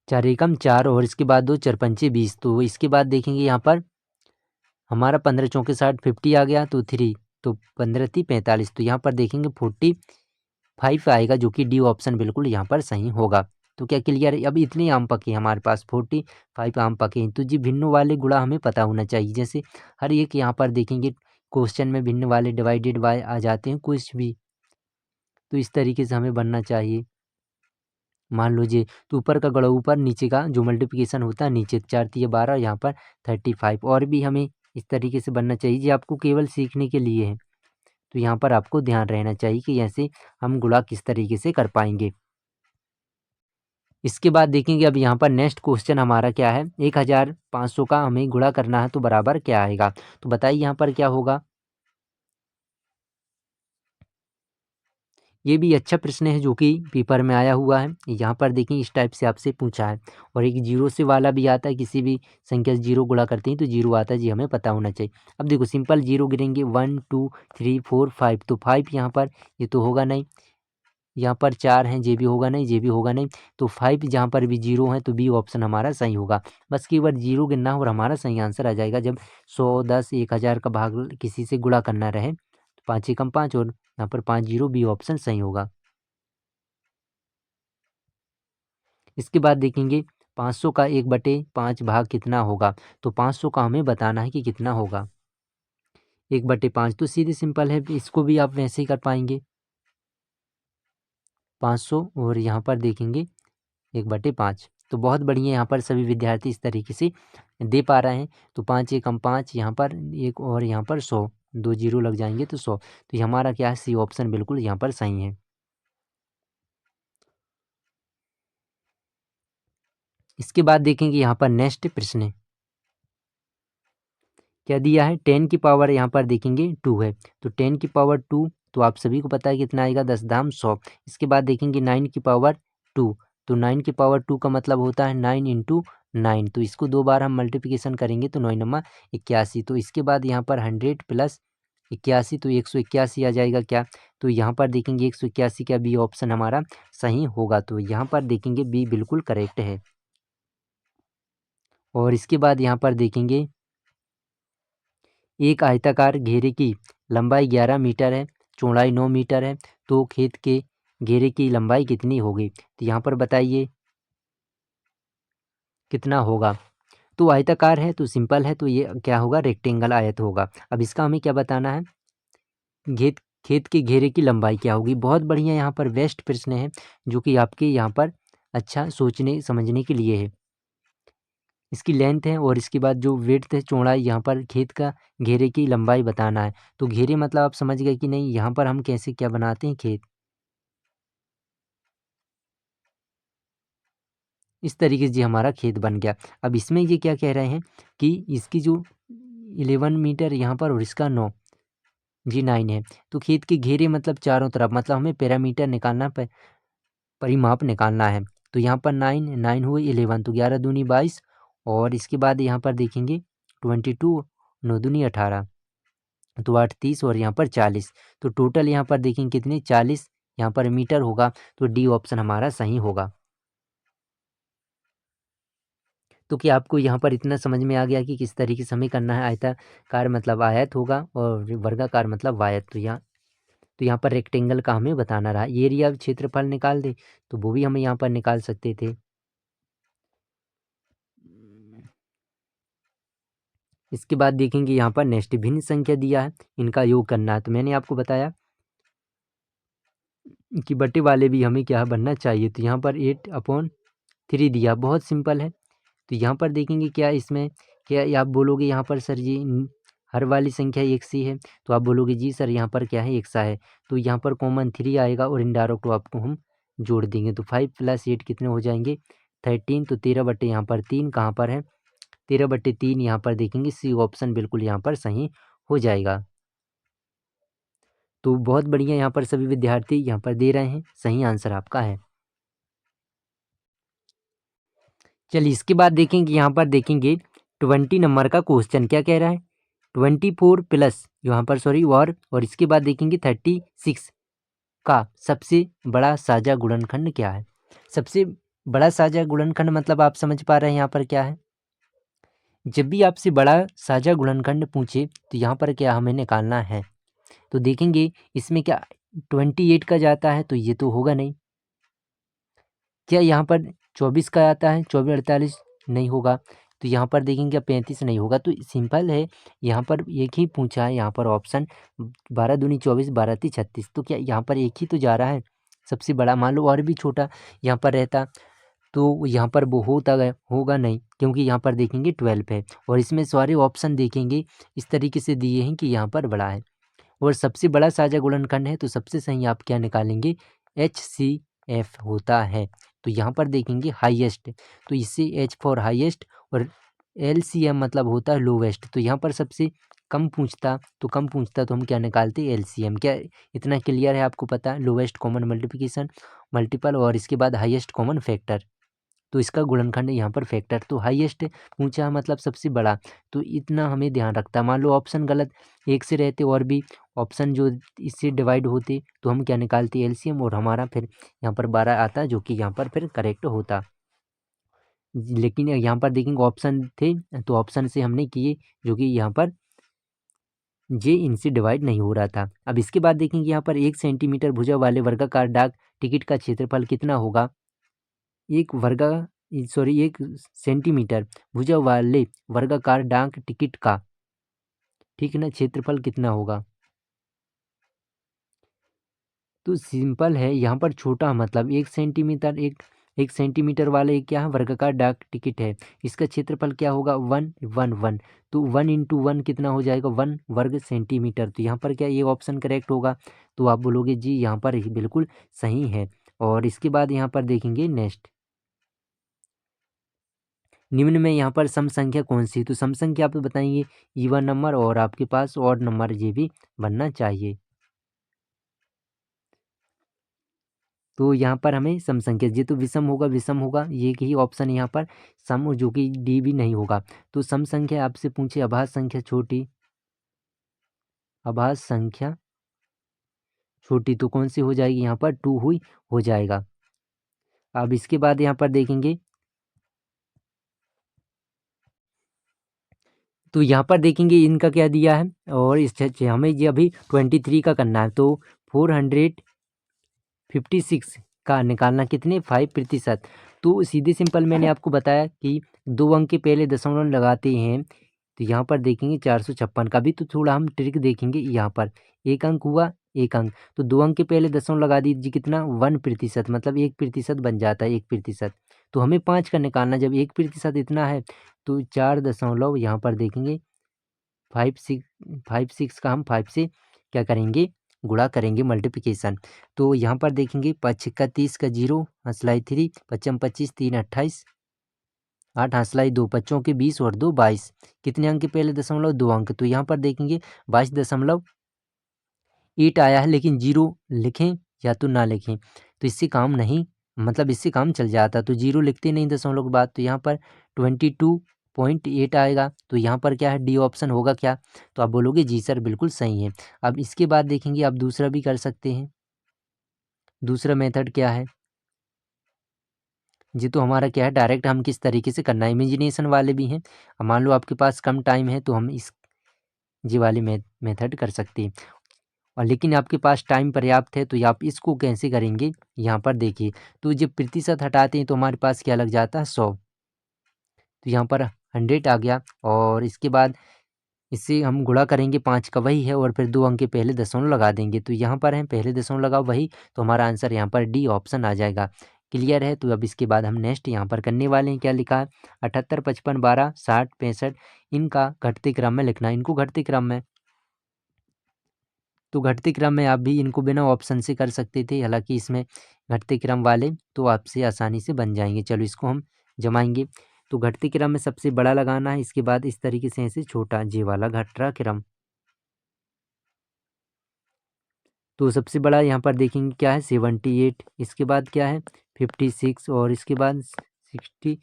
4 एकम 4 और इसके बाद 2 4 पंचे 20। तो इसके बाद देखेंगे यहाँ पर हमारा 15 चौके 60 50 आ गया, तो 3, तो 15 3 45, तो यहाँ पर देखेंगे 45 आएगा, जो कि डी ऑप्शन बिल्कुल यहाँ पर सही होगा। तो क्या क्लियर है। अब इतने आम पके हैं हमारे पास 45 आम पके हैं, तो जी भिन्न वाले गुणा हमें पता होना चाहिए। जैसे हर एक यहाँ पर देखेंगे क्वेश्चन में भिन्न वाले डिवाइडेड बाय आ जाते हैं कुछ भी, तो इस तरीके से हमें बनना चाहिए। मान लीजिए तो ऊपर का गुणा ऊपर, नीचे का जो मल्टीप्लिकेशन होता है नीचे, 4 तिया 12, यहाँ पर 35, और भी हमें इस तरीके से बनना चाहिए। जी आपको केवल सीखने के लिए है, तो यहाँ पर आपको ध्यान रहना चाहिए कि ऐसे हम गुणा किस तरीके से कर पाएंगे। इसके बाद देखेंगे अब यहाँ पर नेक्स्ट क्वेश्चन हमारा क्या है, 1500 का हमें गुणा करना है, तो बराबर क्या आएगा। तो बताइए यहाँ पर क्या होगा। ये भी अच्छा प्रश्न है जो कि पेपर में आया हुआ है। यहाँ पर देखिए इस टाइप से आपसे पूछा है, और एक जीरो से वाला भी आता है, किसी भी संख्या से जीरो गुणा करते हैं तो जीरो आता है, जी हमें पता होना चाहिए। अब देखो सिंपल जीरो गिरेंगे 1 2 3 4 5, तो 5 यहाँ पर ये तो होगा नहीं, यहाँ पर 4 हैं ये भी होगा नहीं, ये भी होगा नहीं, तो 5 जहाँ पर भी जीरो है, तो बी ऑप्शन हमारा सही होगा। बस केवल जीरो गिनना हो और हमारा सही आंसर आ जाएगा। जब 100 10 1000 का भाग किसी से गुणा करना रहे, तो 5 एकम 5 और यहाँ पर 5 जीरो, बी ऑप्शन सही होगा। इसके बाद देखेंगे 500 का 1/5 भाग कितना होगा। तो 500 का हमें बताना है कि कितना होगा। 1/5 तो सीधे सिंपल है, इसको भी आप वैसे ही कर पाएंगे 500, और यहाँ पर देखेंगे 1/5। तो बहुत बढ़िया, यहाँ पर सभी विद्यार्थी इस तरीके से दे पा रहे हैं। तो 5 एकम 5, यहाँ पर एक और यहाँ पर 100, 2 जीरो लग जाएंगे तो 100। तो ये हमारा क्या है, सी ऑप्शन बिल्कुल यहाँ पर सही है। इसके बाद देखेंगे यहाँ पर नेक्स्ट प्रश्न क्या दिया है, 10 की पावर यहाँ पर देखेंगे 2 है, तो 10 की पावर 2, तो आप सभी को पता है कितना आएगा, 10 धाम 100। इसके बाद देखेंगे 9 की पावर 2, तो 9 की पावर 2 का मतलब होता है 9 इंटू 9, तो इसको 2 बार हम मल्टीप्लिकेशन करेंगे तो 9 नमा 81। तो इसके बाद यहाँ पर 100 प्लस 81, तो 181 आ जाएगा क्या। तो यहाँ पर देखेंगे 181 का बी ऑप्शन हमारा सही होगा। तो यहाँ पर देखेंगे बी बिल्कुल करेक्ट है। और इसके बाद यहाँ पर देखेंगे एक आयताकार घेरे की लंबाई 11 मीटर है, चौड़ाई 9 मीटर है, तो खेत के घेरे की लंबाई कितनी होगी? तो यहाँ पर बताइए कितना होगा? तो आयताकार है तो सिंपल है, तो ये क्या होगा? रेक्टेंगल आयत होगा। अब इसका हमें क्या बताना है? खेत खेत के घेरे की लंबाई क्या होगी? बहुत बढ़िया, यहाँ पर बेस्ट प्रश्न है जो कि आपके यहाँ पर अच्छा सोचने समझने के लिए है। इसकी लेंथ है और इसके बाद जो विड्थ है, चौड़ाई, यहाँ पर खेत का घेरे की लंबाई बताना है। तो घेरे मतलब आप समझ गए कि नहीं? यहाँ पर हम कैसे क्या बनाते हैं? खेत इस तरीके से जी हमारा खेत बन गया। अब इसमें ये क्या कह रहे हैं कि इसकी जो 11 मीटर यहाँ पर और इसका 9 जी 9 है। तो खेत के घेरे मतलब चारों तरफ, मतलब हमें पैरामीटर निकालना परिमाप निकालना है। तो यहाँ पर 9 हुए 11, तो 11 दूनी 22 और इसके बाद यहाँ पर देखेंगे 22, 9 दूनी 18, तो 8 30 और यहाँ पर 40। तो टोटल यहाँ पर देखेंगे कितने? 40 यहाँ पर मीटर होगा। तो डी ऑप्शन हमारा सही होगा। तो क्या आपको यहाँ पर इतना समझ में आ गया कि किस तरीके से हमें करना है? आयताकार मतलब आयत होगा और वर्गाकार मतलब वायत। तो यहाँ पर रेक्टेंगल का हमें बताना रहा। एरिया क्षेत्रफल निकाल दे तो वो भी हमें यहाँ पर निकाल सकते थे। इसके बाद देखेंगे यहाँ पर नेक्स्ट भिन्न संख्या दिया है, इनका योग करना है। तो मैंने आपको बताया कि बटे वाले भी हमें क्या बनना चाहिए। तो यहाँ पर 8/3 दिया, बहुत सिंपल है। तो यहाँ पर देखेंगे क्या इसमें क्या आप बोलोगे यहाँ पर सर जी हर वाली संख्या एक सी है? तो आप बोलोगे जी सर यहाँ पर क्या है? एक सा है। तो यहाँ पर कॉमन 3 आएगा और इनडायरेक्ट आपको हम जोड़ देंगे। तो 5 + 8 कितने हो जाएंगे? 13। तो 13 बटे यहाँ पर 3 कहाँ पर है? 13/3 यहाँ पर देखेंगे सी ऑप्शन बिल्कुल यहाँ पर सही हो जाएगा। तो बहुत बढ़िया, यहाँ पर सभी विद्यार्थी यहाँ पर दे रहे हैं, सही आंसर आपका है। चलिए इसके बाद देखेंगे यहाँ पर देखेंगे 20 नंबर का क्वेश्चन क्या कह रहा है? 24 प्लस यहाँ पर सॉरी और इसके बाद देखेंगे 36 का सबसे बड़ा साझा गुणनखंड क्या है? सबसे बड़ा साझा गुणनखंड मतलब आप समझ पा रहे हैं यहाँ पर क्या है? जब भी आपसे बड़ा साझा गुणनखंड पूछे तो यहाँ पर क्या हमें निकालना है? तो देखेंगे इसमें क्या 28 का जाता है? तो ये तो होगा नहीं। क्या यहाँ पर 24 का आता है? 24 48 नहीं होगा। तो यहाँ पर देखेंगे क्या 35 नहीं होगा। तो सिंपल है, यहाँ पर एक ही पूछा है, यहाँ पर ऑप्शन 12 दूनी 24 12 तीन 36। तो क्या यहाँ पर एक ही तो जा रहा है सबसे बड़ा? मान लो और भी छोटा यहाँ पर रहता तो यहाँ पर वो होगा नहीं, क्योंकि यहाँ पर देखेंगे 12 है और इसमें सारे ऑप्शन देखेंगे इस तरीके से दिए हैं कि यहाँ पर बड़ा है और सबसे बड़ा साझा गुणनखंड है। तो सबसे सही आप क्या निकालेंगे? HCF होता है। तो यहाँ पर देखेंगे हाईएस्ट, तो इससे H फॉर हाईएस्ट और LCM मतलब होता है लोवेस्ट। तो यहाँ पर सबसे कम पूछता तो हम क्या निकालते? LCM। क्या इतना क्लियर है आपको? पता है लोवेस्ट कॉमन मल्टीप्लिकेशन मल्टीपल और इसके बाद हाईएस्ट कॉमन फैक्टर, तो इसका गुणनखंड यहाँ पर फैक्टर। तो हाईएस्ट पूछा मतलब सबसे बड़ा, तो इतना हमें ध्यान रखता है। मान लो ऑप्शन गलत एक से रहते और भी ऑप्शन जो इससे डिवाइड होते तो हम क्या निकालते? एलसीएम और हमारा फिर यहाँ पर 12 आता जो कि यहाँ पर फिर करेक्ट होता। लेकिन यहाँ पर देखेंगे ऑप्शन थे तो ऑप्शन से हमने किए जो कि यहाँ पर जे इनसे डिवाइड नहीं हो रहा था। अब इसके बाद देखेंगे यहाँ पर 1 सेंटीमीटर भुजा वाले वर्गाकार डाक टिकट का क्षेत्रफल कितना होगा? एक सेंटीमीटर भुजा वाले वर्गाकार डाक टिकट का, ठीक है ना, क्षेत्रफल कितना होगा? तो सिंपल है, यहाँ पर छोटा मतलब 1 सेंटीमीटर, एक सेंटीमीटर वाले क्या है? वर्गाकार डाक टिकट है। इसका क्षेत्रफल क्या होगा? 1 तो 1 × 1 कितना हो जाएगा? 1 वर्ग सेंटीमीटर। तो यहाँ पर क्या ये ऑप्शन करेक्ट होगा? तो आप बोलोगे जी यहाँ पर बिल्कुल सही है। और इसके बाद यहाँ पर देखेंगे नेक्स्ट, निम्न में यहाँ पर सम संख्या कौन सी? तो सम संख्या आप बताएंगे इवन नंबर और आपके पास ऑड नंबर ये भी बनना चाहिए। तो यहाँ पर हमें सम संख्या, ये तो विषम होगा ये ही ऑप्शन यहाँ पर सम, जो कि डी भी नहीं होगा। तो सम संख्या आपसे पूछे अभाज्य संख्या छोटी तो कौन सी हो जाएगी? यहाँ पर 2 हुई हो जाएगा। अब इसके बाद यहाँ पर देखेंगे तो यहाँ पर देखेंगे इनका क्या दिया है और इस हमें ये अभी 23 का करना है। तो 450 56 का निकालना कितने 5%। तो सीधे सिंपल मैंने आपको बताया कि 2 अंक के पहले दशमलव लगाते हैं तो यहाँ पर देखेंगे 456 का भी तो थोड़ा हम ट्रिक देखेंगे। यहाँ पर 1 अंक हुआ 1 अंक, तो 2 अंक के पहले दशमलव लगा दीजिए कितना 1%, मतलब 1% बन जाता है 1%। तो हमें 5 का निकालना, जब 1% इतना है तो 4 दशमलव यहाँ पर देखेंगे 56 का हम 5 से क्या करेंगे गुणा करेंगे, मल्टीप्लिकेशन। तो यहाँ पर देखेंगे 5 छक्का 30 का 0 हंसलाई 3 पचम 25 3 28 8 हंसलाई 2 बच्चों के 20 और 2 22। कितने अंक के पहले दशमलव 2 अंक, तो यहाँ पर देखेंगे 22.8 आया है, लेकिन 0 लिखें या तो ना लिखें तो इससे काम नहीं, मतलब इससे काम चल जाता, तो 0 लिखते नहीं दशमलव के बाद, तो यहाँ पर 22.8 आएगा। तो यहाँ पर क्या है, डी ऑप्शन होगा क्या, तो आप बोलोगे जी सर बिल्कुल सही है। अब इसके बाद देखेंगे आप दूसरा भी कर सकते हैं। दूसरा मेथड क्या है जी, तो हमारा क्या है डायरेक्ट हम किस तरीके से करना है, इमेजिनेशन वाले भी हैं। अब मान लो आपके पास कम टाइम है तो हम इस जी वाली मेथड कर सकते हैं, और लेकिन आपके पास टाइम पर्याप्त है तो आप इसको कैसे करेंगे, यहाँ पर देखिए। तो जब प्रतिशत हटाते हैं तो हमारे पास क्या लग जाता है 100, तो यहाँ पर 100 आ गया, और इसके बाद इससे हम गुणा करेंगे 5 का वही है, और फिर 2 अंक के पहले दशमलव लगा देंगे, तो यहाँ पर है पहले दशमलव लगाओ वही, तो हमारा आंसर यहाँ पर डी ऑप्शन आ जाएगा। क्लियर है। तो अब इसके बाद हम नेक्स्ट यहाँ पर करने वाले हैं, क्या लिखा है 78 55 12 60 65, इनका घटते क्रम में लिखना है, इनको घटते क्रम में। तो घटते क्रम में आप भी इनको बिना ऑप्शन से कर सकते थे, हालांकि इसमें घटते क्रम वाले तो आपसे आसानी से बन जाएंगे। चलो इसको हम जमाएंगे। तो घटते क्रम में सबसे बड़ा लगाना है, इसके बाद इस तरीके से ऐसे छोटा, जे वाला घट रहा क्रम। तो सबसे बड़ा यहाँ पर देखेंगे क्या है 78, इसके बाद क्या है 56, और इसके बाद 60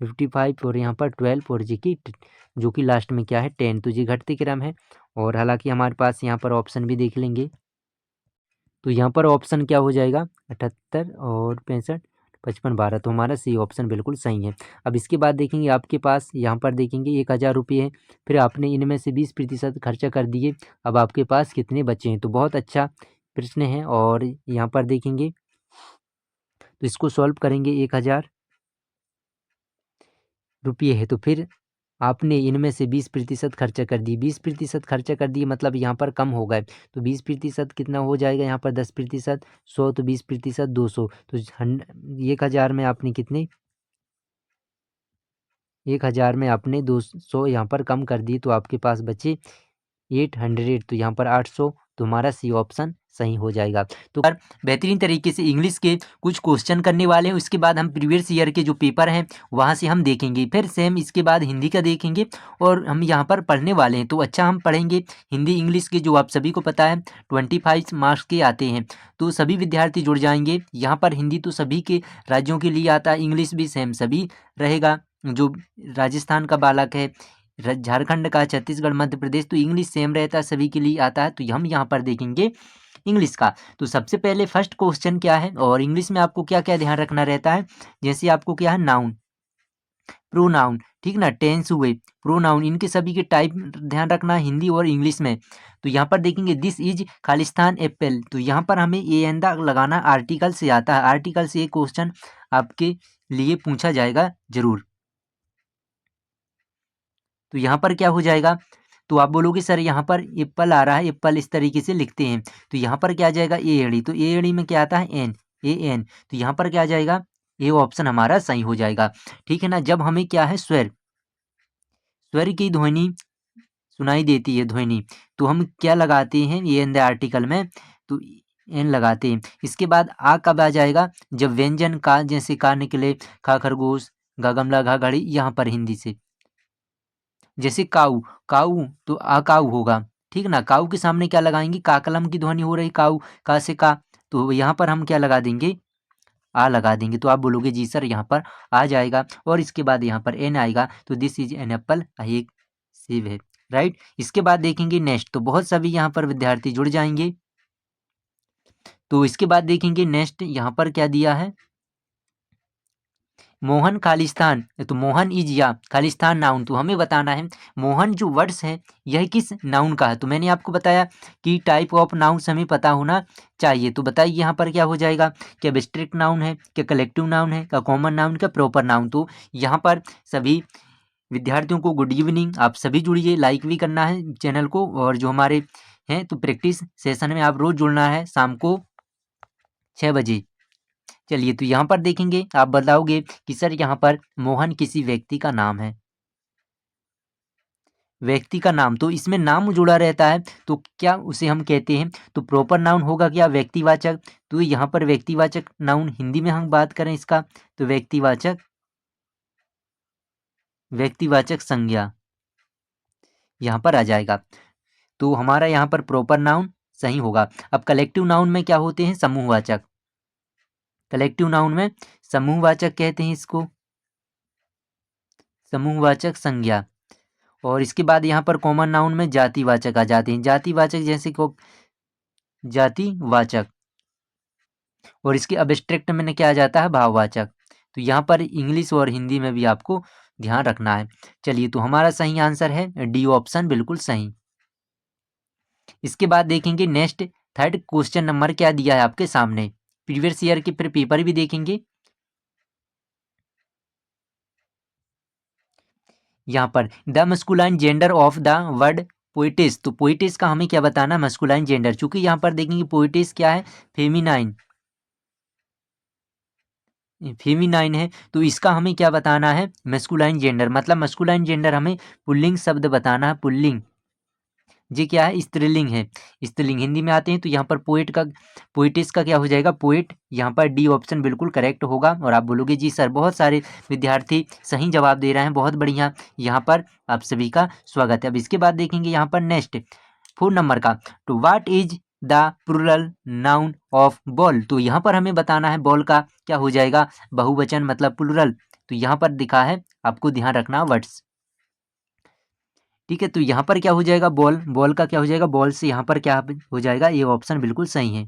55, और यहाँ पर 12, और जो कि लास्ट में क्या है 10। तो ये घटते क्रम है, और हालांकि हमारे पास यहाँ पर ऑप्शन भी देख लेंगे। तो यहाँ पर ऑप्शन क्या हो जाएगा 78 और 65 55 12, तो हमारा सी ऑप्शन बिल्कुल सही है। अब इसके बाद देखेंगे आपके पास यहाँ पर देखेंगे 1000 रुपये है, फिर आपने इनमें से 20% खर्चा कर दिए, अब आपके पास कितने बचे हैं। तो बहुत अच्छा प्रश्न है, और यहाँ पर देखेंगे तो इसको सॉल्व करेंगे। 1000 रुपये है, तो फिर आपने इनमें से 20% खर्चा कर दी, 20% खर्चा कर दिए मतलब यहाँ पर कम हो गए, तो 20% कितना हो जाएगा यहाँ पर 10%, 100, तो 20% 200, तो 1000 में आपने कितने 1000 में आपने 200 यहाँ पर कम कर दिए, तो आपके पास बचे 800, तो यहाँ पर 800, तो हमारा सी ऑप्शन सही हो जाएगा। तो बेहतरीन तरीके से इंग्लिश के कुछ क्वेश्चन करने वाले हैं, उसके बाद हम प्रीवियस ईयर के जो पेपर हैं वहाँ से हम देखेंगे, फिर सेम इसके बाद हिंदी का देखेंगे, और हम यहाँ पर पढ़ने वाले हैं। तो अच्छा हम पढ़ेंगे हिंदी इंग्लिश के, जो आप सभी को पता है 25 मार्क्स के आते हैं, तो सभी विद्यार्थी जुड़ जाएंगे। यहाँ पर हिंदी तो सभी के राज्यों के लिए आता है, इंग्लिश भी सेम सभी रहेगा, जो राजस्थान का बालक है, झारखंड का, छत्तीसगढ़, मध्य प्रदेश, तो इंग्लिश सेम रहता है, सभी के लिए आता है। तो हम यहाँ पर देखेंगे इंग्लिश का। तो सबसे पहले फर्स्ट क्वेश्चन क्या है, और इंग्लिश में आपको क्या क्या ध्यान रखना रहता है, जैसे आपको क्या है नाउन, प्रोनाउन, ठीक ना, टेंस हुए, प्रोनाउन, इनके सभी के टाइप ध्यान रखना है हिंदी और इंग्लिश में। तो यहाँ पर देखेंगे दिस इज खालिस्तान एप्पल, तो यहाँ पर हमें ए एंदा लगाना आर्टिकल से आता है, आर्टिकल से ये क्वेश्चन आपके लिए पूछा जाएगा जरूर। तो यहाँ पर क्या हो जाएगा, तो आप बोलोगे सर यहाँ पर एप्पल आ रहा है, एप्पल इस तरीके से लिखते हैं, तो यहाँ पर क्या आ जाएगा ए एड़ी, तो ए एड़ी में क्या आता है एन, ए एन, तो यहाँ पर क्या आ जाएगा ए ऑप्शन हमारा सही हो जाएगा। ठीक है ना। जब हमें क्या है स्वर, स्वर की ध्वनि सुनाई देती है ध्वनि, तो हम क्या लगाते हैं ये एन द आर्टिकल में, तो एन लगाते हैं। इसके बाद आ कब आ जाएगा, जब व्यंजन का, जैसे का निकले, खा खरगोश, गा गमला, घा घड़ी, यहाँ पर हिंदी से जैसे काऊ, काऊ तो आ काऊ होगा, ठीक ना। काऊ के सामने क्या लगाएंगे, का कलम की ध्वनि हो रही, काऊ, का से का, तो यहाँ पर हम क्या लगा देंगे आ लगा देंगे। तो आप बोलोगे जी सर यहाँ पर आ जाएगा, और इसके बाद यहाँ पर एन आएगा, तो दिस इज एन एप्पल, एक सेब है, राइट। इसके बाद देखेंगे नेक्स्ट, तो बहुत सभी यहाँ पर विद्यार्थी जुड़ जाएंगे। तो इसके बाद देखेंगे नेक्स्ट यहाँ पर क्या दिया है, मोहन खालिस्तान, तो मोहन इज या खालिस्तान नाउन, तो हमें बताना है मोहन जो वर्ड्स है यह किस नाउन का है। तो मैंने आपको बताया कि टाइप ऑफ नाउन्स हमें पता होना चाहिए। तो बताइए यहाँ पर क्या हो जाएगा, क्या एब्स्ट्रैक्ट नाउन है, क्या कलेक्टिव नाउन है, क्या कॉमन नाउन, क्या प्रॉपर नाउन। तो यहाँ पर सभी विद्यार्थियों को गुड इवनिंग, आप सभी जुड़िए, लाइक भी करना है चैनल को, और जो हमारे हैं तो प्रैक्टिस सेशन में आप रोज जुड़ना है शाम को 6 बजे। चलिए, तो यहाँ पर देखेंगे, आप बताओगे कि सर यहाँ पर मोहन किसी व्यक्ति का नाम है, व्यक्ति का नाम, तो इसमें नाम जुड़ा रहता है तो क्या उसे हम कहते हैं, तो प्रॉपर नाउन होगा क्या व्यक्तिवाचक। तो यहाँ पर व्यक्तिवाचक नाउन हिंदी में हम बात करें इसका, तो व्यक्तिवाचक, व्यक्तिवाचक संज्ञा यहाँ पर आ जाएगा। तो हमारा यहाँ पर प्रॉपर नाउन सही होगा। अब कलेक्टिव नाउन में क्या होते हैं, समूहवाचक, कलेक्टिव नाउन में समूहवाचक कहते हैं इसको, समूहवाचक संज्ञा। और इसके बाद यहाँ पर कॉमन नाउन में जातिवाचक आ जाते हैं, जातिवाचक जैसे को जातिवाचक, और इसके अब्स्ट्रैक्ट में क्या आ जाता है, भाववाचक। तो यहाँ पर इंग्लिश और हिंदी में भी आपको ध्यान रखना है। चलिए, तो हमारा सही आंसर है डी ऑप्शन, बिल्कुल सही। इसके बाद देखेंगे नेक्स्ट, थर्ड क्वेश्चन नंबर क्या दिया है आपके सामने, प्रीवियस ईयर के फिर पेपर भी देखेंगे। यहाँ पर the masculine gender of the word पोइटिस, तो पोइटिस का हमें क्या बताना, मस्कुलाइन जेंडर, चूंकि यहाँ पर देखेंगे पोइटिस क्या है, फेमिनाइन, फेमिनाइन है, तो इसका हमें क्या बताना है, मस्कुलाइन जेंडर, मतलब मस्कुलाइन जेंडर हमें पुल्लिंग शब्द बताना है, पुल्लिंग। ये क्या है, स्त्रीलिंग है, स्त्रीलिंग हिंदी में आते हैं। तो यहाँ पर पोएट का, पोइटिस का क्या हो जाएगा, पोएट। यहाँ पर डी ऑप्शन बिल्कुल करेक्ट होगा। और आप बोलोगे जी सर बहुत सारे विद्यार्थी सही जवाब दे रहे हैं, बहुत बढ़िया, यहाँ पर आप सभी का स्वागत है। अब इसके बाद देखेंगे यहाँ पर नेक्स्ट 4 नंबर का, तो what is the plural noun of ball, तो यहाँ पर हमें बताना है बॉल का क्या हो जाएगा, बहुवचन मतलब प्लूरल। तो यहाँ पर दिखा है, आपको ध्यान रखना वर्ड्स, ठीक है। तो यहाँ पर क्या हो जाएगा, बॉल, बॉल का क्या हो जाएगा, बॉल से यहाँ पर क्या हो जाएगा, ये ऑप्शन बिल्कुल सही है।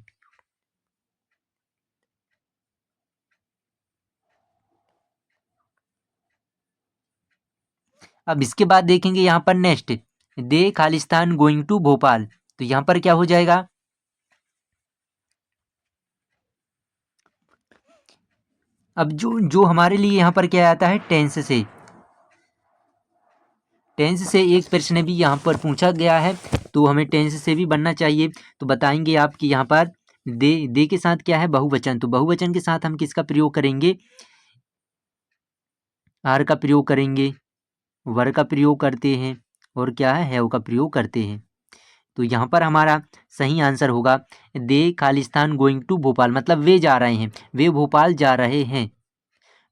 अब इसके बाद देखेंगे यहाँ पर next, they Khalistan going to Bhopal, तो यहाँ पर क्या हो जाएगा, अब जो जो हमारे लिए यहाँ पर क्या आता है, टेंस से, टेंस से एक प्रश्न भी यहाँ पर पूछा गया है, तो हमें टेंस से भी बनना चाहिए। तो बताएंगे आप कि यहाँ पर दे के साथ क्या है, बहुवचन, तो बहुवचन के साथ हम किसका प्रयोग करेंगे, आर का प्रयोग करेंगे, वर का प्रयोग करते हैं, और क्या है, हैव का प्रयोग करते हैं। तो यहाँ पर हमारा सही आंसर होगा दे खालिस्तान गोइंग टू भोपाल, मतलब वे जा रहे हैं, वे भोपाल जा रहे हैं।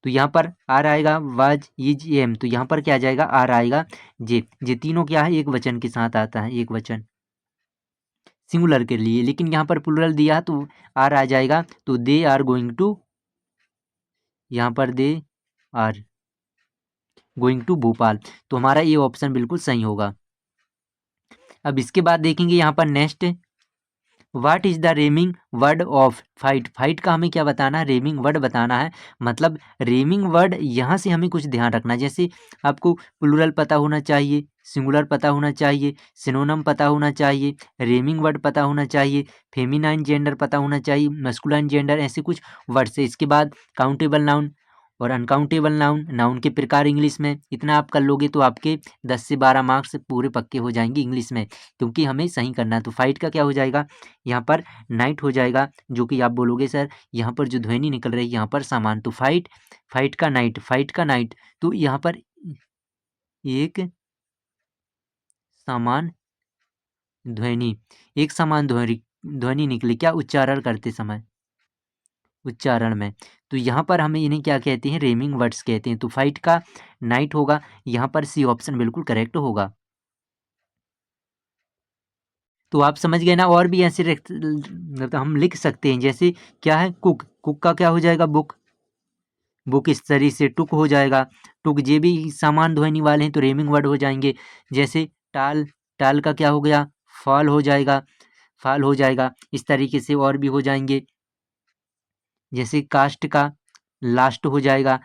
तो यहाँ पर आर आएगा, वाज इज एम, तो यहाँ पर क्या आ जाएगा, आर आएगा, जे तीनों क्या है, एक वचन के साथ आता है, एक वचन सिंगुलर के लिए, लेकिन यहाँ पर प्लूरल दिया तो आर आ जाएगा। तो दे आर गोइंग टू, यहाँ पर they are going to Bhopal, तो हमारा ये ऑप्शन बिल्कुल सही होगा। अब इसके बाद देखेंगे यहाँ पर next, what is the रेमिंग word of fight, fight का हमें क्या बताना है, रेमिंग वर्ड बताना है। मतलब रेमिंग वर्ड यहाँ से हमें कुछ ध्यान रखना है, जैसे आपको प्लूरल पता होना चाहिए, सिंगुलर पता होना चाहिए, सिनोनम पता होना चाहिए, रेमिंग वर्ड पता होना चाहिए, फेमिनाइन जेंडर पता होना चाहिए, मस्कुलाइन जेंडर, ऐसे कुछ वर्ड्स है। इसके बाद काउंटेबल नाउन और अनकाउंटेबल नाउन, नाउन के प्रकार इंग्लिश में, इतना आप कर लोगे तो आपके 10 से 12 मार्क्स पूरे पक्के हो जाएंगे इंग्लिश में, क्योंकि हमें सही करना है। तो फाइट का क्या हो जाएगा, यहाँ पर नाइट हो जाएगा, जो कि आप बोलोगे सर यहाँ पर जो ध्वनि निकल रही है यहाँ पर सामान, तो फाइट, फाइट का नाइट, फाइट का नाइट, तो यहाँ पर एक समान ध्वनि, एक समान ध्वनि, ध्वनि निकली क्या, उच्चारण करते समय, उच्चारण में। तो यहाँ पर हमें इन्हें क्या कहते हैं, रेमिंग वर्ड्स कहते हैं। तो फाइट का नाइट होगा, यहाँ पर सी ऑप्शन बिल्कुल करेक्ट होगा। तो आप समझ गए ना, और भी ऐसे मतलब हम लिख सकते हैं, जैसे क्या है, कुक, कुक का क्या हो जाएगा, बुक, बुक इस तरीके से टुक हो जाएगा, टुक, ये भी समान ध्वनि वाले हैं तो रेमिंग वर्ड हो जाएंगे। जैसे टाल, टाल का क्या हो गया, फॉल हो जाएगा, फॉल हो जाएगा, इस तरीके से और भी हो जाएंगे। जैसे कास्ट का लास्ट हो जाएगा,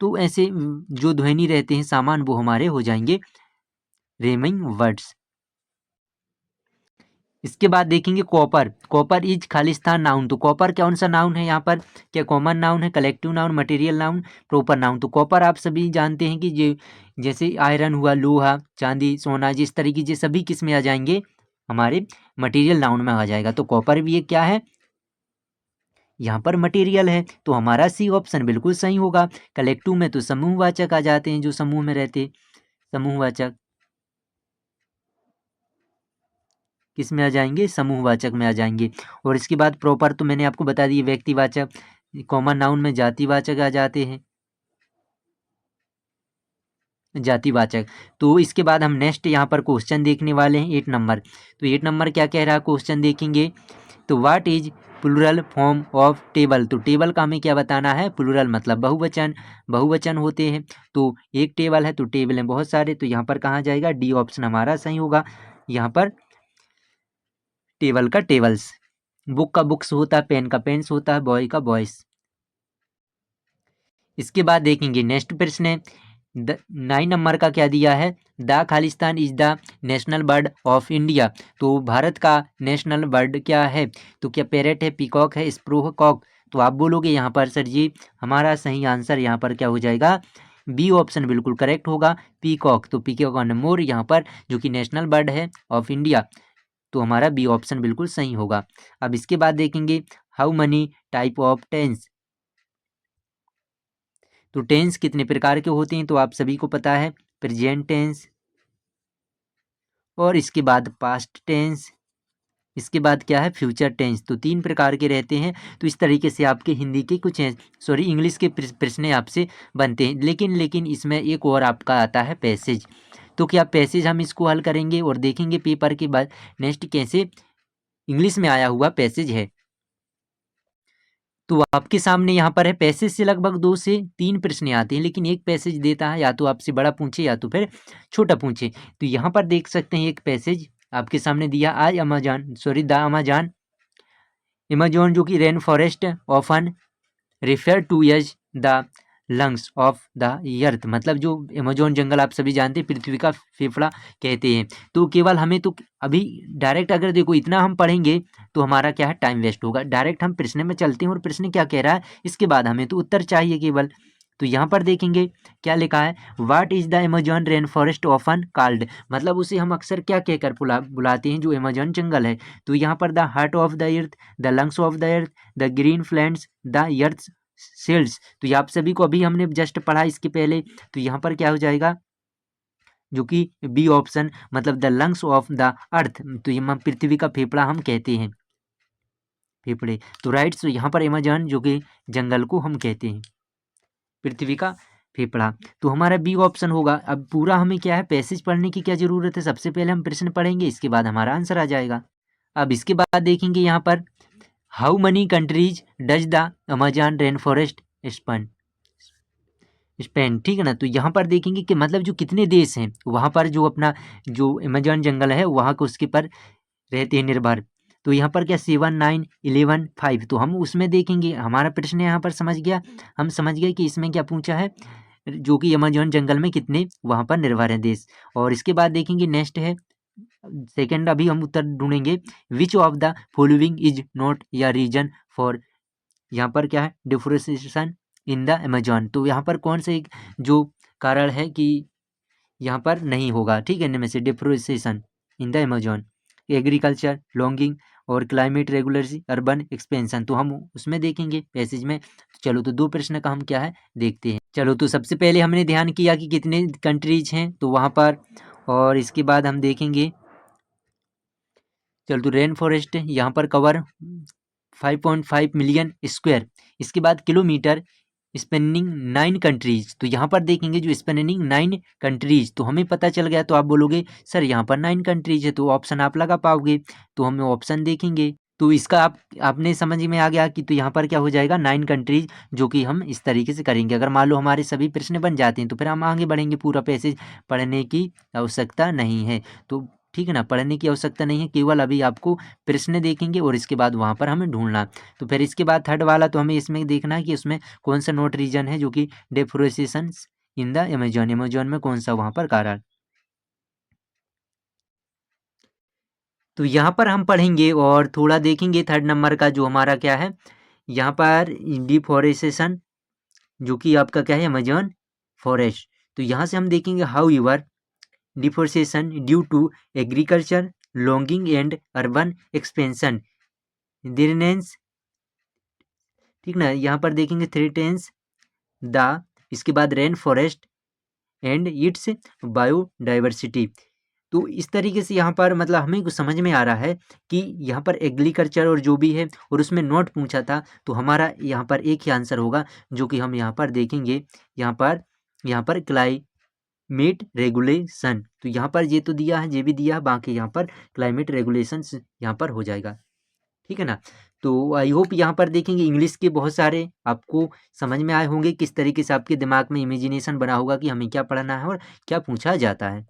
तो ऐसे जो ध्वनि रहते हैं सामान वो हमारे हो जाएंगे रेमिंग वर्ड्स। इसके बाद देखेंगे copper. Copper is Khalistan noun. तो कॉपर कौन सा नाउन है यहाँ पर? क्या कॉमन नाउन है, collective noun, material noun, proper noun? तो कॉपर आप सभी जानते हैं कि जैसे आयरन हुआ, लोहा, चांदी, सोना, जिस तरीके से सभी किस में आ जाएंगे? हमारे मटेरियल नाउन में आ जाएगा। तो कॉपर भी ये क्या है? यहाँ पर मटेरियल है। तो हमारा सी ऑप्शन बिल्कुल सही होगा। कलेक्टिव में तो समूहवाचक आ जाते हैं, जो समूह में रहते, समूहवाचक किस में आ जाएंगे? समूहवाचक में आ जाएंगे। और इसके बाद प्रॉपर तो मैंने आपको बता दी, व्यक्तिवाचक, कॉमन नाउन में जातिवाचक आ जाते हैं, जातिवाचक। तो इसके बाद हम नेक्स्ट यहाँ पर क्वेश्चन देखने वाले हैं 8 नंबर। तो 8 नंबर क्या कह रहा है क्वेश्चन देखेंगे। तो what is plural form of table? तो टेबल का हमें क्या बताना है? प्लूरल मतलब बहुवचन, बहुवचन होते हैं। तो एक टेबल है तो टेबल हैं बहुत सारे, तो यहाँ पर कहाँ जाएगा? डी ऑप्शन हमारा सही होगा। यहाँ पर टेबल का टेबल्स, बुक का बुक्स होता है, पेन का पेन्स होता है, बॉय का बॉयस। इसके बाद देखेंगे नेक्स्ट प्रश्न है 9 नंबर का क्या दिया है? The Khalistan is the national bird of India. तो भारत का नेशनल बर्ड क्या है? तो क्या पैरेट है, पीकॉक है, स्प्रो है, कॉक? तो आप बोलोगे यहाँ पर सर जी हमारा सही आंसर यहाँ पर क्या हो जाएगा? बी ऑप्शन बिल्कुल करेक्ट होगा, पीकॉक। तो पीकॉक ऑन मोर यहाँ पर जो कि नेशनल बर्ड है ऑफ इंडिया, तो हमारा बी ऑप्शन बिल्कुल सही होगा। अब इसके बाद देखेंगे how many type of tense. तो टेंस कितने प्रकार के होते हैं? तो आप सभी को पता है, प्रेजेंट टेंस, और इसके बाद पास्ट टेंस, इसके बाद क्या है? Future tense. तो 3 प्रकार के रहते हैं। तो इस तरीके से आपके हिंदी के कुछ इंग्लिश के प्रश्न आपसे बनते हैं। लेकिन इसमें एक और आपका आता है पैसेज। तो क्या पैसेज हम इसको हल करेंगे और देखेंगे पेपर के बाद नेक्स्ट कैसे इंग्लिश में आया हुआ पैसेज है। तो आपके सामने यहाँ पर है, पैसेज से लगभग 2 से 3 प्रश्न आते हैं, लेकिन एक पैसेज देता है या तो आपसे बड़ा पूछे या तो फिर छोटा पूछे। तो यहाँ पर देख सकते हैं एक पैसेज आपके सामने दिया, आज द अमेजॉन जो कि rain forest often refer to as the lungs of the earth, मतलब जो अमेजोन जंगल आप सभी जानते हैं पृथ्वी का फेफड़ा कहते हैं। तो केवल हमें तो अभी डायरेक्ट अगर देखो इतना हम पढ़ेंगे तो हमारा क्या है? टाइम वेस्ट होगा। डायरेक्ट हम प्रश्न में चलते हैं और प्रश्न क्या कह रहा है इसके बाद हमें तो उत्तर चाहिए केवल। तो यहाँ पर देखेंगे क्या लिखा है, what is the Amazon rain forest often called, मतलब उसे हम अक्सर क्या कहकर बुलाते हैं जो अमेजॉन जंगल है। तो यहाँ पर the heart of the earth, the lungs of the earth, the green plants, the earth cells. तो ये आप सभी को अभी हमने जस्ट पढ़ा इसके पहले। तो यहाँ पर क्या हो जाएगा? जो कि बी ऑप्शन, मतलब द लंग्स ऑफ द अर्थ। तो ये पृथ्वी का फेफड़ा हम कहते हैं, फेफड़े। तो राइट, तो यहाँ पर अमेजॉन जो कि जंगल को हम कहते हैं पृथ्वी का फेफड़ा। तो हमारा बी ऑप्शन होगा। अब पूरा हमें क्या है? पैसेज पढ़ने की क्या जरूरत है? सबसे पहले हम प्रश्न पढ़ेंगे, इसके बाद हमारा आंसर आ जाएगा। अब इसके बाद देखेंगे यहाँ पर how many countries does the Amazon rain forest span Spain, ठीक है ना। तो यहाँ पर देखेंगे कि मतलब जो कितने देश हैं वहाँ पर जो अपना जो अमेजॉन जंगल है वहाँ को उसके पर रहते हैं निर्भर। तो यहाँ पर क्या 7, 9, 11, 5, तो हम उसमें देखेंगे। हमारा प्रश्न यहाँ पर समझ गया, हम समझ गए कि इसमें क्या पूछा है, जो कि अमेजॉन जंगल में कितने वहाँ पर निर्भर हैं देश। और इसके बाद देखेंगे नेक्स्ट है सेकेंड, अभी हम उत्तर ढूंढेंगे, which of the following is not या रीजन फॉर, यहाँ पर क्या है? Deforestation in the Amazon. तो यहाँ पर कौन से जो कारण है कि यहाँ पर नहीं होगा, ठीक है, इनमें से deforestation in the Amazon, agriculture, longing और क्लाइमेट रेगुलेटरी, अर्बन एक्सपेंशन। तो हम उसमें देखेंगे पैसेज में। चलो तो 2 प्रश्न का हम क्या है देखते हैं। चलो तो सबसे पहले हमने ध्यान किया कि कितने कंट्रीज हैं तो वहाँ पर, और इसके बाद हम देखेंगे, चलो तो रेन फॉरेस्ट यहाँ पर कवर 5.5 मिलियन स्क्वायर, इसके बाद किलोमीटर, स्पेनिंग 9 कंट्रीज। तो यहाँ पर देखेंगे जो स्पेनिंग 9 कंट्रीज, तो हमें पता चल गया। तो आप बोलोगे सर यहाँ पर 9 कंट्रीज है, तो ऑप्शन आप लगा पाओगे। तो हम ऑप्शन देखेंगे तो इसका आपने समझ में आ गया कि तो यहाँ पर क्या हो जाएगा? 9 कंट्रीज, जो कि हम इस तरीके से करेंगे। अगर मान लो हमारे सभी प्रश्न बन जाते हैं तो फिर हम आगे बढ़ेंगे, पूरा पैसेज पढ़ने की आवश्यकता नहीं है। तो ठीक है ना, पढ़ने की आवश्यकता नहीं है, केवल अभी आपको प्रश्न देखेंगे और इसके बाद वहाँ पर हमें ढूंढना। तो फिर इसके बाद थर्ड वाला तो हमें इसमें देखना है कि उसमें कौन सा नोट रीजन है जो कि डेफोरेस्टेशन इन द अमेजोन, अमेजोन में कौन सा वहाँ पर कारण। तो यहाँ पर हम पढ़ेंगे और थोड़ा देखेंगे थर्ड नंबर का जो हमारा क्या है यहाँ पर डिफोरेस्टेशन, जो कि आपका क्या है अमेजोन फॉरेस्ट। तो यहाँ से हम देखेंगे how your deforestation due to agriculture logging and urban expansion threatens, ठीक ना, यहाँ पर देखेंगे थ्रेटेंस द, इसके बाद rain forest and its biodiversity. तो इस तरीके से यहाँ पर मतलब हमें कुछ समझ में आ रहा है कि यहाँ पर एग्रीकल्चर और जो भी है और उसमें नोट पूछा था, तो हमारा यहाँ पर एक ही आंसर होगा जो कि हम यहाँ पर देखेंगे यहाँ पर क्लाइमेट रेगुलेशन। तो यहाँ पर ये तो दिया है, ये भी दिया है, बाकी यहाँ पर क्लाइमेट रेगुलेशन यहाँ पर हो जाएगा, ठीक है ना। तो आई होप यहाँ पर देखेंगे इंग्लिश के बहुत सारे आपको समझ में आए होंगे, किस तरीके से आपके दिमाग में इमेजिनेशन बना होगा कि हमें क्या पढ़ना है और क्या पूछा जाता है।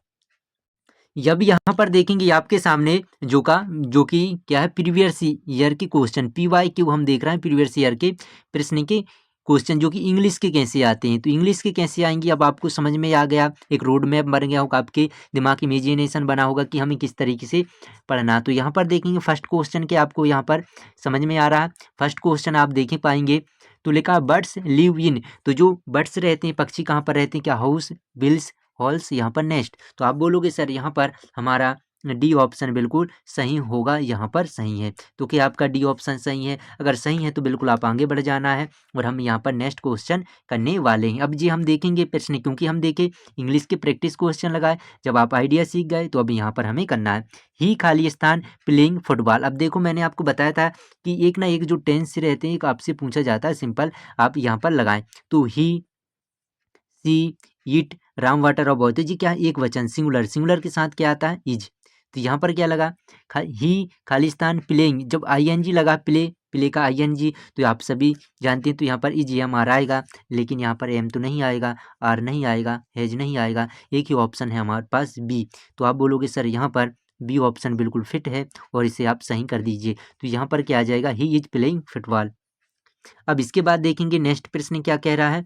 जब यहाँ पर देखेंगे आपके सामने जो कि क्या है प्रीवियस ईयर के क्वेश्चन, PYQ हम देख रहे हैं, प्रीवियस ईयर के प्रश्न के क्वेश्चन जो कि इंग्लिश के कैसे आते हैं। तो इंग्लिश के कैसे आएंगे अब आपको समझ में आ गया, एक रोड मैप बन गया होगा, आपके दिमाग इमेजिनेशन बना होगा कि हमें किस तरीके से पढ़ना। तो यहाँ पर देखेंगे फर्स्ट क्वेश्चन के आपको यहाँ पर समझ में आ रहा है। फर्स्ट क्वेश्चन आप देख पाएंगे तो लिखा बर्ड्स लिव इन, तो जो बर्ड्स रहते हैं पक्षी कहाँ पर रहते हैं, क्या हाउस, बिल्स, हॉल्स, यहाँ पर नेस्ट। तो आप बोलोगे सर यहाँ पर हमारा डी ऑप्शन बिल्कुल सही होगा, यहाँ पर सही है। तो क्या आपका डी ऑप्शन सही है? अगर सही है तो बिल्कुल आप आगे बढ़ जाना है और हम यहाँ पर नेक्स्ट क्वेश्चन करने वाले हैं। अब जी हम देखेंगे प्रश्न, क्योंकि हम देखे इंग्लिश के प्रैक्टिस क्वेश्चन लगाए, जब आप आइडिया सीख गए तो अब यहाँ पर हमें करना है ही खालिस्तान प्लेइंग फुटबॉल। अब देखो मैंने आपको बताया था कि एक ना एक जो टेंस रहते हैं एक आपसे पूछा जाता है, सिंपल आप यहाँ पर लगाएं। तो ही, सी, इट, राम वाटर और बॉय, तो जी क्या है एक वचन सिंगुलर, सिंगुलर के साथ क्या आता है इज। तो यहाँ पर क्या लगा ही खालिस्तान प्लेइंग, जब आईएनजी लगा प्ले, प्ले का आईएनजी, तो आप सभी जानते हैं तो यहाँ पर इज एम आर आएगा, लेकिन यहाँ पर एम तो नहीं आएगा, आर नहीं आएगा, हैज नहीं आएगा, एक ही ऑप्शन है हमारे पास बी। तो आप बोलोगे सर यहाँ पर बी ऑप्शन बिल्कुल फिट है और इसे आप सही कर दीजिए। तो यहाँ पर क्या आ जाएगा ही इज प्लेइंग फुटबॉल। अब इसके बाद देखेंगे नेक्स्ट प्रश्न क्या कह रहा है,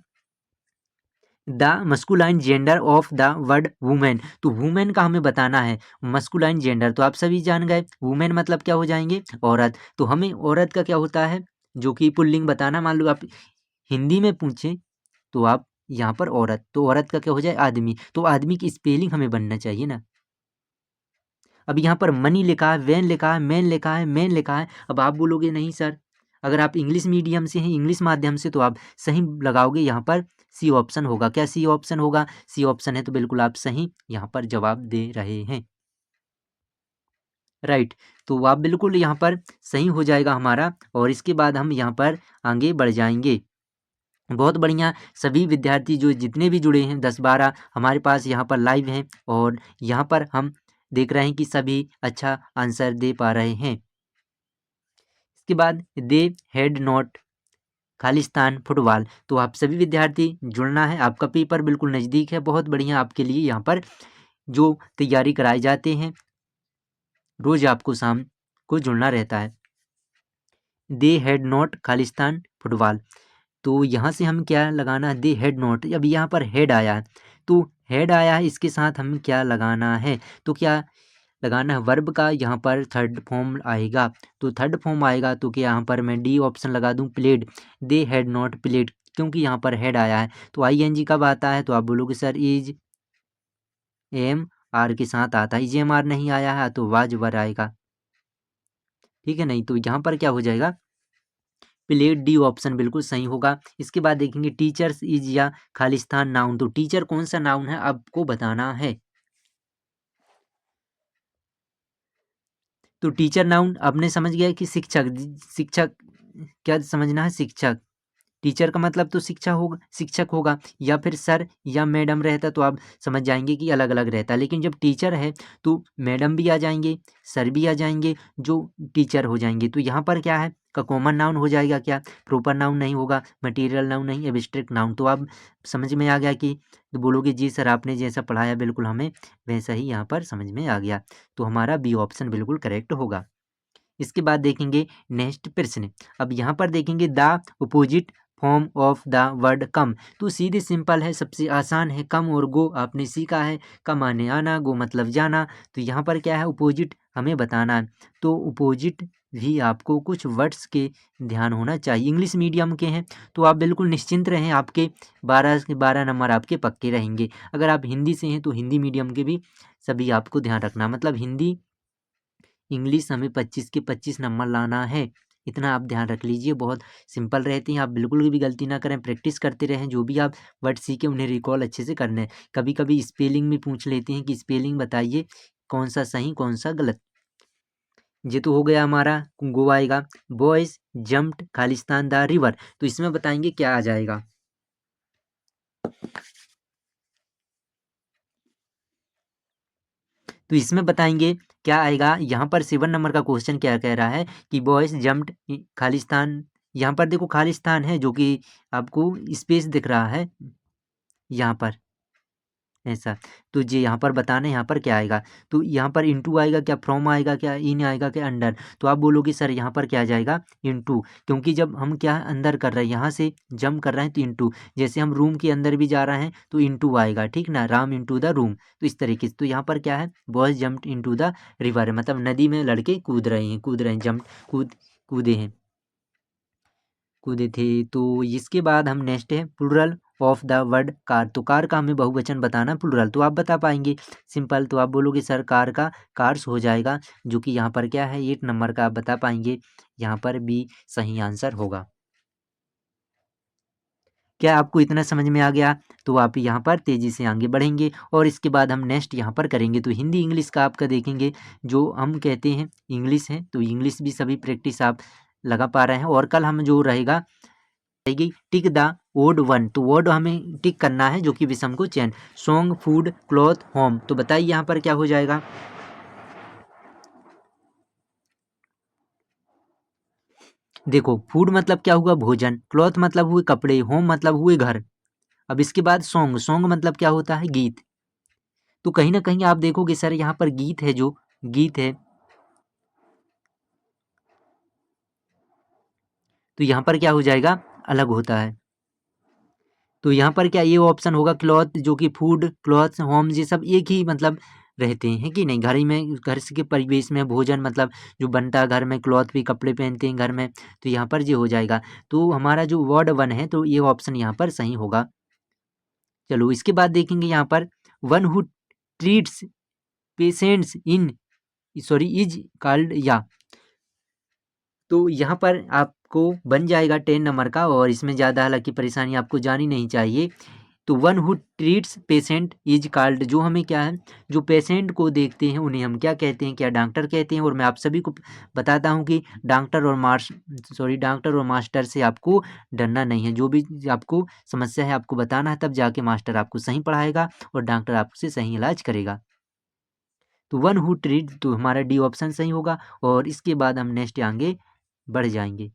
the masculine gender of the word women. तो वुमेन का हमें बताना है, मस्कुलाइन जेंडर तो आप सभी जान गए, वुमेन मतलब क्या हो जाएंगे औरत। तो हमें औरत का क्या होता है जो कि पुल्लिंग बताना, मान लो आप हिंदी में पूछें तो आप यहाँ पर औरत, तो औरत का क्या हो जाए आदमी, तो आदमी की स्पेलिंग हमें बनना चाहिए ना। अब यहाँ पर मनी लिखा है, वैन लिखा है, मैन लिखा है, मैन लिखा है। अब आप बोलोगे नहीं सर, अगर आप इंग्लिश मीडियम से हैं, इंग्लिश माध्यम से, तो आप सही लगाओगे, यहाँ पर सी ऑप्शन होगा। क्या सी ऑप्शन होगा? सी ऑप्शन है, तो बिल्कुल आप सही यहाँ पर जवाब दे रहे हैं, राइट। तो आप बिल्कुल यहाँ पर सही हो जाएगा हमारा, और इसके बाद हम यहाँ पर आगे बढ़ जाएंगे। बहुत बढ़िया, सभी विद्यार्थी जो जितने भी जुड़े हैं 10-12 हमारे पास यहाँ पर लाइव हैं, और यहाँ पर हम देख रहे हैं कि सभी अच्छा आंसर दे पा रहे हैं। इसके बाद दे हेड नॉट खालिस्तान फुटबॉल, तो आप सभी विद्यार्थी जुड़ना है, आपका पेपर बिल्कुल नज़दीक है, बहुत बढ़िया आपके लिए यहाँ पर जो तैयारी कराए जाते हैं, रोज़ आपको शाम को जुड़ना रहता है। दे हेड नॉट खालिस्तान फुटबॉल, तो यहाँ से हम क्या लगाना है, दे हेड नॉट, अब यहाँ पर हेड आया है, तो हेड आया है, इसके साथ हम क्या लगाना है, तो क्या लगाना है वर्ब का, यहाँ पर थर्ड फॉर्म आएगा। तो थर्ड फॉर्म आएगा तो क्या यहाँ पर मैं डी ऑप्शन लगा दूँ played, they had not played, क्योंकि यहाँ पर हेड आया है। तो आईएनजी कब आता है, तो आप बोलोगे सर इज एम आर के साथ आता है, इज एम आर नहीं आया है तो वाज वर आएगा, ठीक है। नहीं तो यहाँ पर क्या हो जाएगा प्लेड, डी ऑप्शन बिल्कुल सही होगा। इसके बाद देखेंगे टीचर्स इज या खालिस्तान नाउन, तो टीचर कौन सा नाउन है आपको बताना है। तो टीचर नाउन आपने समझ गया कि शिक्षक, शिक्षक क्या समझना है, शिक्षक, टीचर का मतलब तो शिक्षा होगा, शिक्षक होगा, या फिर सर या मैडम रहता तो आप समझ जाएंगे कि अलग अलग रहता, लेकिन जब टीचर है तो मैडम भी आ जाएंगे, सर भी आ जाएंगे, जो टीचर हो जाएंगे। तो यहाँ पर क्या है का कॉमन नाउन हो जाएगा क्या, प्रॉपर नाउन नहीं होगा, मटेरियल नाउन नहीं, एब्स्ट्रैक्ट नाउन। तो अब समझ में आ गया कि तो बोलोगे जी सर आपने जैसा पढ़ाया बिल्कुल हमें वैसा ही यहाँ पर समझ में आ गया। तो हमारा बी ऑप्शन बिल्कुल करेक्ट होगा। इसके बाद देखेंगे नेक्स्ट प्रश्न। अब यहाँ पर देखेंगे the opposite form of the word come. तो सीधे सिंपल है, सबसे आसान है। कम और गो आपने सीखा है, कम माने आना, गो मतलब जाना। तो यहाँ पर क्या है, अपोजिट हमें बताना है। तो अपोजिट भी आपको कुछ वर्ड्स के ध्यान होना चाहिए। इंग्लिश मीडियम के हैं तो आप बिल्कुल निश्चिंत रहें, आपके 12 के 12 नंबर आपके पक्के रहेंगे। अगर आप हिंदी से हैं तो हिंदी मीडियम के भी सभी आपको ध्यान रखना, मतलब हिंदी इंग्लिश हमें 25 के 25 नंबर लाना है, इतना आप ध्यान रख लीजिए। बहुत सिंपल रहते हैं, आप बिल्कुल भी गलती ना करें, प्रैक्टिस करते रहें। जो भी आप वर्ड सीखे उन्हें रिकॉल अच्छे से करना है। कभी कभी स्पेलिंग में पूछ लेते हैं कि स्पेलिंग बताइए कौन सा सही कौन सा गलत। ये तो हो गया हमारा, गो आएगा। Boys jumped Khalistan the river, तो इसमें बताएंगे क्या आ जाएगा। तो इसमें बताएंगे क्या आएगा। यहाँ पर 7 नंबर का क्वेश्चन क्या कह रहा है कि बॉयज जम्प्ड खालिस्तान। यहाँ पर देखो खालिस्तान है जो कि आपको स्पेस दिख रहा है यहाँ पर ऐसा। तो ये यहाँ पर बताना है यहाँ पर क्या आएगा। तो यहाँ पर इनटू आएगा क्या, फ्रॉम आएगा क्या, इन आएगा क्या, अंडर। तो आप बोलोगे सर यहाँ पर क्या आ जाएगा, इनटू। क्योंकि जब हम क्या अंदर कर रहे हैं, यहाँ से जंप कर रहे हैं तो इनटू। जैसे हम रूम के अंदर भी जा रहे हैं तो इनटू आएगा, ठीक ना, राम इनटू द रूम। तो इस तरीके से तो यहाँ पर क्या है, boys jumped into the river, मतलब नदी में लड़के कूद रहे हैं, जंप कूदे हैं, कूदे थे। तो इसके बाद हम नेक्स्ट है plural of the word car. तो कार का हमें बहुवचन बताना प्लूरल, तो आप बता पाएंगे सिंपल। तो आप बोलोगे सर कार का कार्स हो जाएगा, जो कि यहाँ पर क्या है 8 नंबर का आप बता पाएंगे, यहाँ पर भी सही आंसर होगा। क्या आपको इतना समझ में आ गया। तो आप यहाँ पर तेज़ी से आगे बढ़ेंगे और इसके बाद हम नेक्स्ट यहाँ पर करेंगे। तो हिंदी इंग्लिश का आपका देखेंगे, जो हम कहते हैं इंग्लिश है तो इंग्लिश भी सभी प्रैक्टिस आप लगा पा रहे हैं। और कल हम जो रहेगा रहेगी टिक द ओड वन। तो वर्ड हमें टिक करना है जो कि विषम को चैन, सॉन्ग फूड क्लॉथ होम। तो बताइए यहाँ पर क्या हो जाएगा। देखो फूड मतलब क्या हुआ, भोजन, क्लॉथ मतलब हुए कपड़े, होम मतलब हुए घर। अब इसके बाद सॉन्ग, सॉन्ग मतलब क्या होता है, गीत। तो कहीं ना कहीं आप देखोगे सर यहाँ पर गीत है, जो गीत है तो यहाँ पर क्या हो जाएगा, अलग होता है। तो यहाँ पर क्या ये ऑप्शन होगा क्लॉथ, जो कि फूड क्लॉथ होम ये सब एक ही मतलब रहते हैं कि नहीं, घर ही में घर के परिवेश में। भोजन मतलब जो बनता है घर में, क्लॉथ भी कपड़े पहनते हैं घर में। तो यहाँ पर ये हो जाएगा। तो हमारा जो वर्ड 1 है तो ये ऑप्शन यहाँ पर सही होगा। चलो इसके बाद देखेंगे यहाँ पर one who treats patients in sorry is called या। तो यहाँ पर आपको बन जाएगा 10 नंबर का, और इसमें ज़्यादा हालांकि परेशानी आपको जानी नहीं चाहिए। तो one who treats patient is called, जो हमें क्या है, जो पेशेंट को देखते हैं उन्हें हम क्या कहते हैं, क्या डॉक्टर कहते हैं। और मैं आप सभी को बताता हूँ कि डॉक्टर और मास्टर से आपको डरना नहीं है। जो भी आपको समस्या है आपको बताना है, तब जाके मास्टर आपको सही पढ़ाएगा और डॉक्टर आपसे सही इलाज करेगा। तो वन हु ट्रीट, तो हमारा डी ऑप्शन सही होगा। और इसके बाद हम नेक्स्ट आगे बढ़ जाएंगे।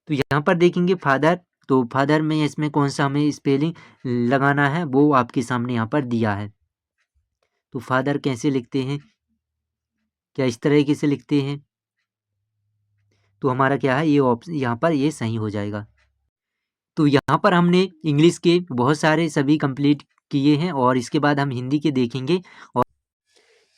तो यहाँ पर देखेंगे फादर। तो फादर में इसमें कौन सा हमें स्पेलिंग लगाना है वो आपके सामने यहाँ पर दिया है। तो फादर कैसे लिखते हैं, क्या इस तरीके से लिखते हैं। तो हमारा क्या है ये ऑप्शन यहाँ पर ये सही हो जाएगा। तो यहाँ पर हमने इंग्लिश के बहुत सारे सभी कंप्लीट किए हैं और इसके बाद हम हिंदी के देखेंगे। और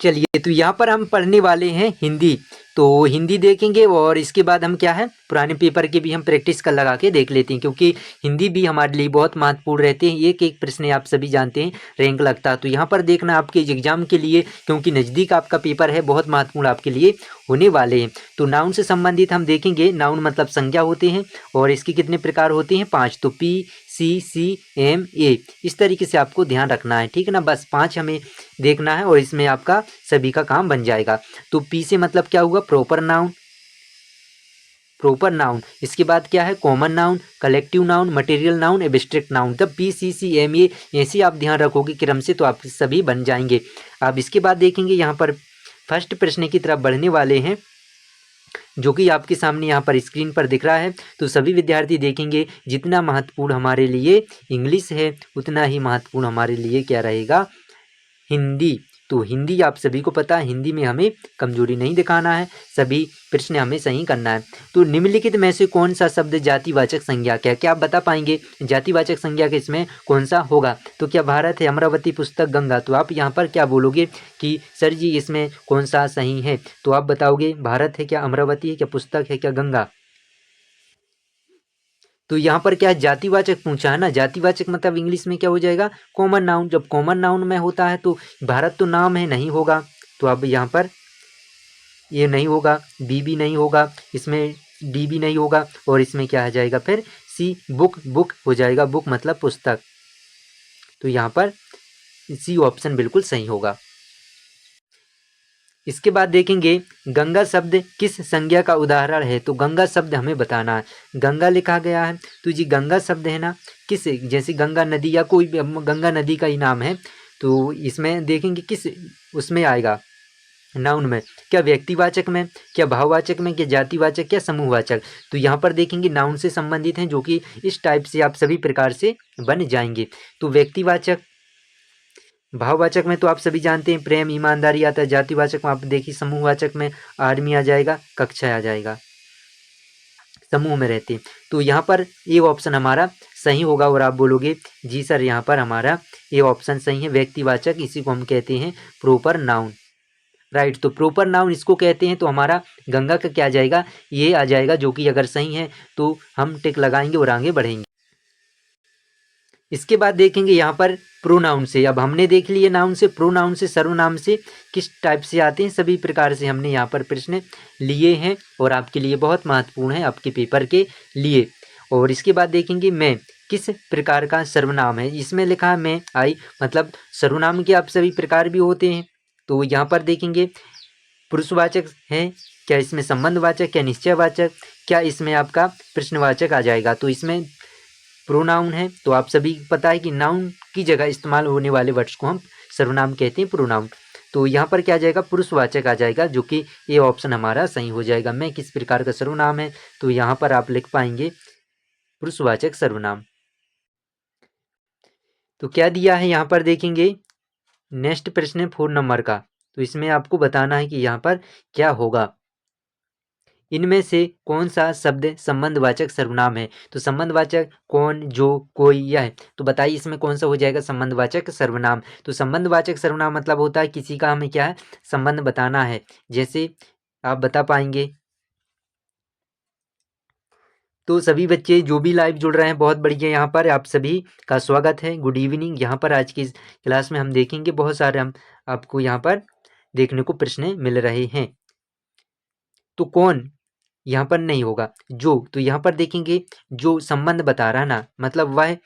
चलिए तो यहाँ पर हम पढ़ने वाले हैं हिंदी। तो हिंदी देखेंगे और इसके बाद हम क्या है पुराने पेपर की भी हम प्रैक्टिस कर लगा के देख लेते हैं, क्योंकि हिंदी भी हमारे लिए बहुत महत्वपूर्ण रहते हैं। एक एक प्रश्न आप सभी जानते हैं रैंक लगता है। तो यहाँ पर देखना आपके एग्जाम के लिए, क्योंकि नज़दीक आपका पेपर है, बहुत महत्वपूर्ण आपके लिए होने वाले हैं। तो नाउन से संबंधित हम देखेंगे। नाउन मतलब संज्ञा होते हैं और इसके कितने प्रकार होते हैं, 5। तो PCCMA इस तरीके से आपको ध्यान रखना है, ठीक है ना। बस 5 हमें देखना है और इसमें आपका सभी का काम बन जाएगा। तो पी से मतलब क्या हुआ, प्रॉपर नाउन, प्रॉपर नाउन। इसके बाद क्या है, common noun, collective noun, material noun, abstract noun. तब PCCMA ऐसे आप ध्यान रखोगे क्रम से तो आप सभी बन जाएंगे। अब इसके बाद देखेंगे यहाँ पर फर्स्ट प्रश्न की तरफ बढ़ने वाले हैं। जो कि आपके सामने यहाँ पर स्क्रीन पर दिख रहा है। तो सभी विद्यार्थी देखेंगे जितना महत्वपूर्ण हमारे लिए इंग्लिश है उतना ही महत्वपूर्ण हमारे लिए क्या रहेगा, हिंदी। तो हिंदी आप सभी को पता है, हिंदी में हमें कमजोरी नहीं दिखाना है, सभी प्रश्न हमें सही करना है। तो निम्नलिखित में से कौन सा शब्द जातिवाचक संज्ञा है? क्या आप बता पाएंगे जातिवाचक संज्ञा के इसमें कौन सा होगा? तो क्या भारत है, अमरावती, पुस्तक, गंगा? तो आप यहाँ पर क्या बोलोगे कि सर जी इसमें कौन सा सही है? तो आप बताओगे भारत है, क्या अमरावती है, क्या पुस्तक है, क्या गंगा? तो यहाँ पर क्या है, जातिवाचक पूछा है ना। जातिवाचक मतलब इंग्लिश में क्या हो जाएगा, कॉमन नाउन। जब कॉमन नाउन में होता है तो भारत तो नाम है, नहीं होगा। तो अब यहाँ पर ये नहीं होगा, बी भी नहीं होगा, इसमें डी भी नहीं होगा, और इसमें क्या आ जाएगा फिर सी, बुक। बुक हो जाएगा, बुक मतलब पुस्तक। तो यहाँ पर सी ऑप्शन बिल्कुल सही होगा। इसके बाद देखेंगे गंगा शब्द किस संज्ञा का उदाहरण है? तो गंगा शब्द हमें बताना है, गंगा लिखा गया है तो जी गंगा शब्द है ना, किस, जैसे गंगा नदी या कोई भी गंगा नदी का ही नाम है, तो इसमें देखेंगे किस उसमें आएगा, नाउन में, क्या व्यक्तिवाचक में, क्या भाववाचक में, क्या जातिवाचक, क्या समूहवाचक? तो यहाँ पर देखेंगे नाउन से संबंधित हैं, जो कि इस टाइप से आप सभी प्रकार से बन जाएंगे। तो व्यक्तिवाचक, भाववाचक में तो आप सभी जानते हैं प्रेम, ईमानदारी आता है। जातिवाचक में आप देखिए समूहवाचक में आदमी आ जाएगा, कक्षा आ जाएगा, समूह में रहते हैं। तो यहाँ पर ये ऑप्शन हमारा सही होगा, और आप बोलोगे जी सर यहाँ पर हमारा ये ऑप्शन सही है, व्यक्तिवाचक, इसी को हम कहते हैं प्रॉपर नाउन। राइट, तो प्रॉपर नाउन इसको कहते हैं। तो हमारा गंगा का क्या आ जाएगा, ये आ जाएगा, जो कि अगर सही है तो हम टिक लगाएंगे और आगे बढ़ेंगे। इसके बाद देखेंगे यहाँ पर प्रोनाउन से। अब हमने देख लिए नाउन से, प्रोनाउन से, सर्वनाम से किस टाइप से आते हैं, सभी प्रकार से हमने यहाँ पर प्रश्न लिए हैं, और आपके लिए बहुत महत्वपूर्ण है आपके पेपर के लिए। और इसके बाद देखेंगे मैं किस प्रकार का सर्वनाम है। इसमें लिखा है मैं, आई, मतलब सर्वनाम के आप सभी प्रकार भी होते हैं। तो यहाँ पर देखेंगे पुरुषवाचक है, क्या इसमें संबंधवाचक, क्या निश्चयवाचक, क्या इसमें आपका प्रश्नवाचक आ जाएगा? तो इसमें प्रोनाउन है, तो आप सभी पता है कि नाउन की जगह इस्तेमाल होने वाले वर्ड्स को हम सर्वनाम कहते हैं, प्रोनाउन। तो यहाँ पर क्या आ जाएगा, पुरुषवाचक आ जाएगा, जो कि ये ऑप्शन हमारा सही हो जाएगा। मैं किस प्रकार का सर्वनाम है, तो यहाँ पर आप लिख पाएंगे पुरुषवाचक सर्वनाम। तो क्या दिया है यहाँ पर देखेंगे, नेक्स्ट प्रश्न है 4 नंबर का। तो इसमें आपको बताना है कि यहाँ पर क्या होगा, इनमें से कौन सा शब्द संबंधवाचक सर्वनाम है? तो संबंधवाचक कौन, जो, कोई, यह। तो बताइए इसमें कौन सा हो जाएगा संबंधवाचक सर्वनाम? तो संबंधवाचक सर्वनाम मतलब होता है किसी का हमें क्या है, संबंध बताना है। जैसे आप बता पाएंगे। तो सभी बच्चे जो भी लाइव जुड़ रहे हैं बहुत बढ़िया, यहाँ पर आप सभी का स्वागत है, गुड इवनिंग। यहाँ पर आज की इस क्लास में हम देखेंगे बहुत सारे हम आपको यहाँ पर देखने को प्रश्न मिल रहे हैं। तो कौन यहाँ पर नहीं होगा, जो। तो यहाँ पर देखेंगे जो संबंध बता रहा है ना, मतलब वह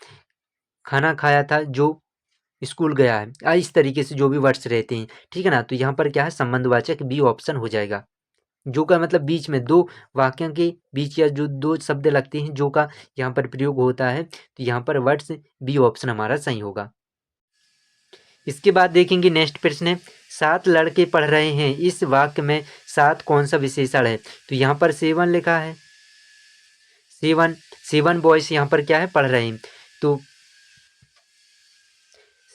खाना खाया था, जो स्कूल गया है, इस तरीके से जो भी वर्ड्स रहते हैं, ठीक है ना। तो यहाँ पर क्या है, संबंधवाचक बी ऑप्शन हो जाएगा। जो का मतलब बीच में, दो वाक्यों के बीच या जो दो शब्द लगते हैं, जो का यहाँ पर प्रयोग होता है, तो यहाँ पर वर्ड्स बी ऑप्शन हमारा सही होगा। इसके बाद देखेंगे नेक्स्ट प्रश्न है, 7 लड़के पढ़ रहे हैं, इस वाक्य में 7 कौन सा विशेषण है? तो यहाँ पर 7 लिखा है, 7 बॉयज यहाँ पर क्या है, पढ़ रहे हैं। तो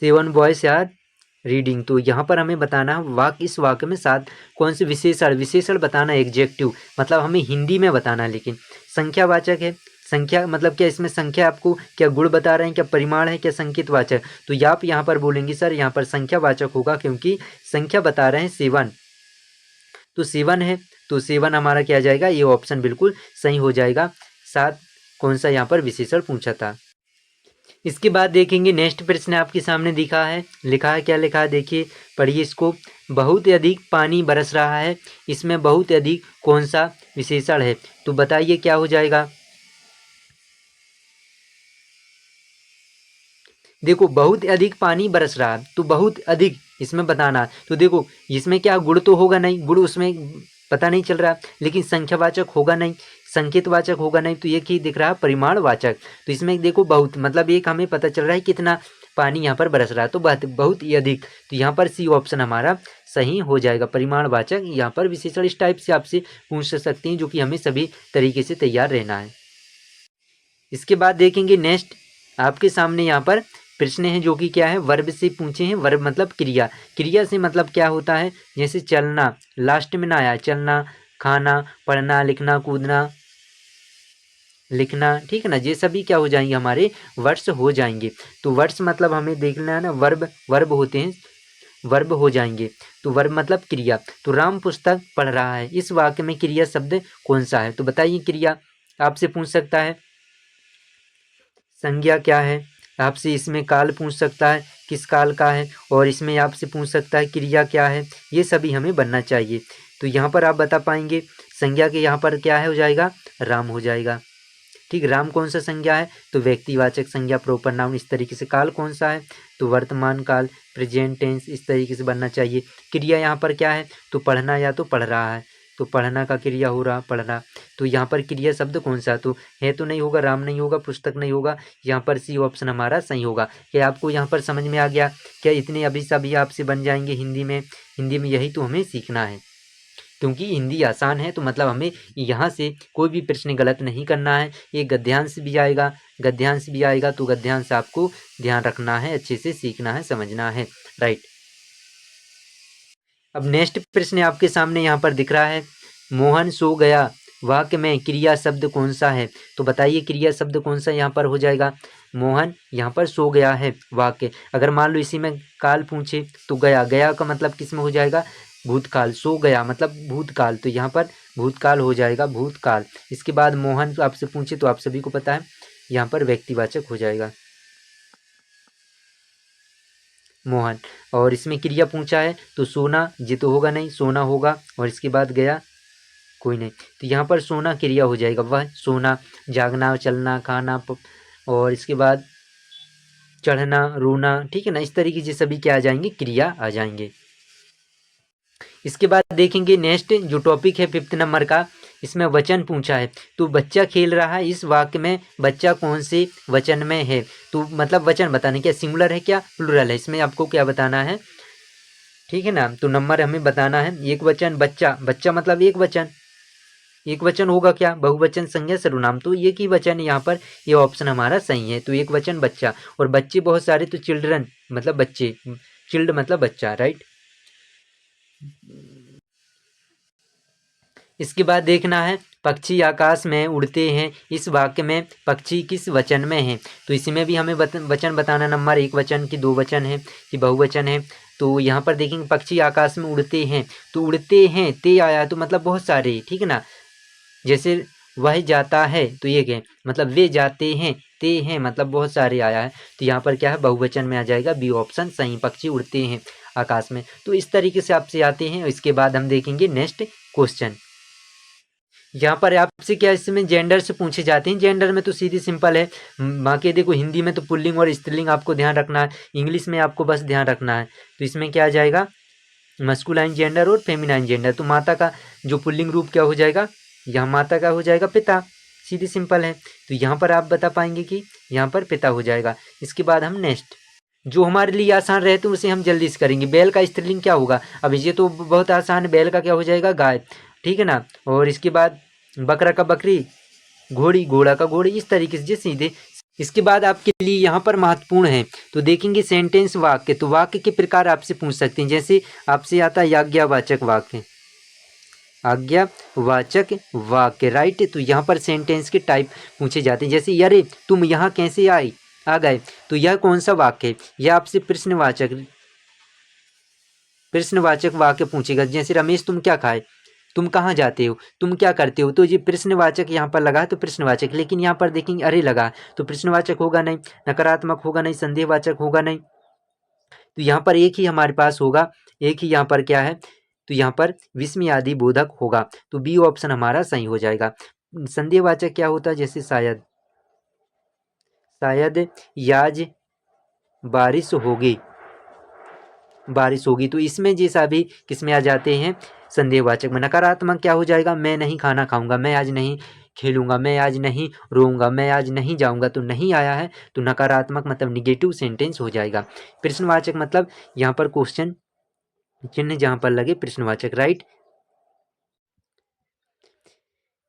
7 बॉयज आर रीडिंग। तो यहाँ पर हमें बताना है वाक्य, इस वाक्य में 7 कौन से विशेषण, विशेषण बताना, एग्जेक्टिव मतलब हमें हिंदी में बताना है। लेकिन संख्यावाचक है, संख्या मतलब क्या, इसमें संख्या आपको क्या गुण बता रहे हैं, क्या परिमाण है, क्या संकेतवाचक? तो आप यहाँ पर बोलेंगे सर यहाँ पर संख्यावाचक होगा, क्योंकि संख्या बता रहे हैं 7। तो 7 है, तो 7 हमारा क्या आ जाएगा, ये ऑप्शन बिल्कुल सही हो जाएगा। 7 कौन सा यहाँ पर विशेषण पूछा था। इसके बाद देखेंगे नेक्स्ट प्रश्न आपके सामने दिखा है, लिखा है, क्या लिखा है देखिए, पढ़िए इसको। बहुत अधिक पानी बरस रहा है, इसमें बहुत अधिक कौन सा विशेषण है? तो बताइए क्या हो जाएगा। देखो बहुत अधिक पानी बरस रहा है, तो बहुत अधिक इसमें बताना। तो देखो इसमें क्या गुण तो होगा नहीं, गुण उसमें पता नहीं चल रहा, लेकिन संख्यावाचक होगा नहीं, संकेतवाचक होगा नहीं, तो एक ही दिख रहा है परिमाणवाचक। तो इसमें देखो बहुत मतलब एक हमें पता चल रहा है कितना पानी यहाँ पर बरस रहा है, तो बहुत ही अधिक। तो यहाँ पर सी ऑप्शन हमारा सही हो जाएगा। परिमाणवाचक यहाँ पर विशेषण इस टाइप से आपसे पूछ सकते हैं, जो कि हमें सभी तरीके से तैयार रहना है। इसके बाद देखेंगे नेक्स्ट आपके सामने यहाँ पर प्रश्न है, जो कि क्या है, वर्ब से पूछे हैं। वर्ब मतलब क्रिया, क्रिया से मतलब क्या होता है, जैसे चलना, लास्ट में ना आया, चलना, खाना, पढ़ना, लिखना, कूदना, लिखना, ठीक है ना, ये सभी क्या हो जाएंगे, हमारे वर्ड्स हो जाएंगे। तो वर्ड्स मतलब हमें देखना है ना, वर्ब वर्ब होते हैं, वर्ब हो जाएंगे। तो वर्ब मतलब क्रिया। तो राम पुस्तक पढ़ रहा है, इस वाक्य में क्रिया शब्द कौन सा है, तो बताइए। क्रिया आपसे पूछ सकता है, संज्ञा क्या है, आपसे इसमें काल पूछ सकता है, किस काल का है, और इसमें आपसे पूछ सकता है क्रिया क्या है, ये सभी हमें बनना चाहिए। तो यहाँ पर आप बता पाएंगे, संज्ञा के यहाँ पर क्या है, हो जाएगा राम हो जाएगा। ठीक, राम कौन सा संज्ञा है, तो व्यक्तिवाचक संज्ञा, प्रॉपर नाउन, इस तरीके से। काल कौन सा है, तो वर्तमान काल, प्रेजेंट टेंस, इस तरीके से बनना चाहिए। क्रिया यहाँ पर क्या है, तो पढ़ना या तो पढ़ रहा है, तो पढ़ना का क्रिया हो रहा पढ़ना। तो यहाँ पर क्रिया शब्द कौन सा, तो है तो नहीं होगा, राम नहीं होगा, पुस्तक नहीं होगा, यहाँ पर सी ऑप्शन हमारा सही होगा। क्या आपको यहाँ पर समझ में आ गया, क्या इतने अभी सभी आपसे बन जाएंगे हिंदी में। हिंदी में यही तो हमें सीखना है, क्योंकि हिंदी आसान है। तो मतलब हमें यहाँ से कोई भी प्रश्न गलत नहीं करना है। ये गद्यांश भी आएगा, गद्यांश भी आएगा, तो गद्यांश आपको ध्यान रखना है, अच्छे से सीखना है, समझना है, राइट। अब नेक्स्ट प्रश्न आपके सामने यहाँ पर दिख रहा है, मोहन सो गया, वाक्य में क्रिया शब्द कौन सा है, तो बताइए क्रिया शब्द कौन सा यहाँ पर हो जाएगा। मोहन यहाँ पर सो गया है वाक्य, अगर मान लो इसी में काल पूछे तो गया, गया का मतलब किस में हो जाएगा, भूतकाल, सो गया मतलब भूतकाल, तो यहाँ पर भूतकाल हो जाएगा, भूतकाल। इसके बाद मोहन आपसे पूछे तो आप सभी को पता है, यहाँ पर व्यक्तिवाचक हो जाएगा मोहन। और इसमें क्रिया पूछा है तो सोना, ये तो होगा नहीं, सोना होगा, और इसके बाद गया कोई नहीं, तो यहाँ पर सोना क्रिया हो जाएगा, वह सोना। जागना, चलना, खाना, और इसके बाद चढ़ना, रोना, ठीक है ना, इस तरीके से सभी क्या आ जाएंगे, क्रिया आ जाएंगे। इसके बाद देखेंगे नेक्स्ट जो टॉपिक है 5th नंबर का, इसमें वचन पूछा है। तो बच्चा खेल रहा है, इस वाक्य में बच्चा कौन से वचन में है, तो मतलब वचन बताना, क्या सिंगुलर है क्या प्लूरल है, इसमें आपको क्या बताना है, ठीक है ना। तो नंबर हमें बताना है, एक वचन बच्चा, बच्चा मतलब एक वचन, एक वचन होगा क्या, बहुवचन, संज्ञा, सर्वनाम, तो एक ही वचन यहाँ पर, ये ऑप्शन हमारा सही है। तो एक वचन बच्चा, और बच्चे बहुत सारे, तो चिल्ड्रन मतलब बच्चे, चिल्ड मतलब बच्चा, राइट। इसके बाद देखना है, पक्षी आकाश में उड़ते हैं, इस वाक्य में पक्षी किस वचन में है, तो इसमें भी हमें वचन बताना, नंबर एक वचन की, दो वचन है कि बहुवचन है। तो यहाँ पर देखेंगे पक्षी आकाश में उड़ते हैं, तो उड़ते हैं ते आया, तो मतलब बहुत सारे, ठीक है ना। जैसे वह जाता है, तो ये क्या मतलब वे जाते हैं, ते हैं मतलब बहुत सारे आया है, तो यहाँ पर क्या है, बहुवचन में आ जाएगा, बी ऑप्शन सही, पक्षी उड़ते हैं आकाश में। तो इस तरीके से आपसे आते हैं। इसके बाद हम देखेंगे नेक्स्ट क्वेश्चन। यहाँ पर आपसे क्या इसमें जेंडर से पूछे जाते हैं, जेंडर में तो सीधी सिंपल है, बाकी देखो हिंदी में तो पुल्लिंग और स्त्रीलिंग आपको ध्यान रखना है, इंग्लिश में आपको बस ध्यान रखना है। तो इसमें क्या आ जाएगा, मस्कुलाइन जेंडर और फेमिनाइन जेंडर। तो माता का जो पुल्लिंग रूप क्या हो जाएगा, यहाँ माता का हो जाएगा पिता, सीधी सिंपल है। तो यहाँ पर आप बता पाएंगे कि यहाँ पर पिता हो जाएगा। इसके बाद हम नेक्स्ट जो हमारे लिए आसान रहते हैं उसे हम जल्दी से करेंगे। बैल का स्त्रीलिंग क्या होगा, अब ये तो बहुत आसान है, बैल का क्या हो जाएगा, गाय, ठीक है ना। और इसके बाद बकरा का बकरी, घोड़ी, घोड़ा का घोड़ी, इस तरीके से सीधे। इसके बाद आपके लिए यहाँ पर महत्वपूर्ण है, तो देखेंगे सेंटेंस वाक्य। तो वाक्य के प्रकार आपसे पूछ सकते हैं, जैसे आपसे आता है आज्ञावाचक वाक्य, आज्ञावाचक वाक्य, राइट। तो यहाँ पर सेंटेंस के टाइप पूछे जाते हैं, जैसे अरे तुम यहाँ कैसे आ गए, तो यह कौन सा वाक्य है, यह आपसे प्रश्नवाचक वाक्य पूछेगा। जैसे रमेश तुम क्या खाए, तुम कहाँ जाते हो, तुम क्या करते हो, तो ये प्रश्नवाचक यहाँ पर लगा है, तो प्रश्नवाचक। लेकिन यहाँ पर देखेंगे अरे लगा, तो प्रश्नवाचक होगा नहीं, नकारात्मक होगा नहीं, संदेहवाचक होगा नहीं। तो यहाँ पर एक ही हमारे पास होगा, एक ही यहाँ पर क्या है, तो यहाँ पर विस्मयादि बोधक होगा। तो बी ऑप्शन हमारा सही हो जाएगा। संदेहवाचक क्या होता है, जैसे शायद, शायद याज बारिश होगी, बारिश होगी, तो इसमें जैसा भी किस में आ जाते हैं, संदेहवाचक में। नकारात्मक क्या हो जाएगा, मैं नहीं खाना खाऊंगा, मैं आज नहीं खेलूंगा, मैं आज नहीं रोऊंगा, मैं आज नहीं जाऊंगा, तो नहीं आया है तो नकारात्मक मतलब निगेटिव सेंटेंस हो जाएगा। प्रश्नवाचक मतलब यहाँ पर क्वेश्चन चिन्ह जहाँ पर लगे प्रश्नवाचक, राइट।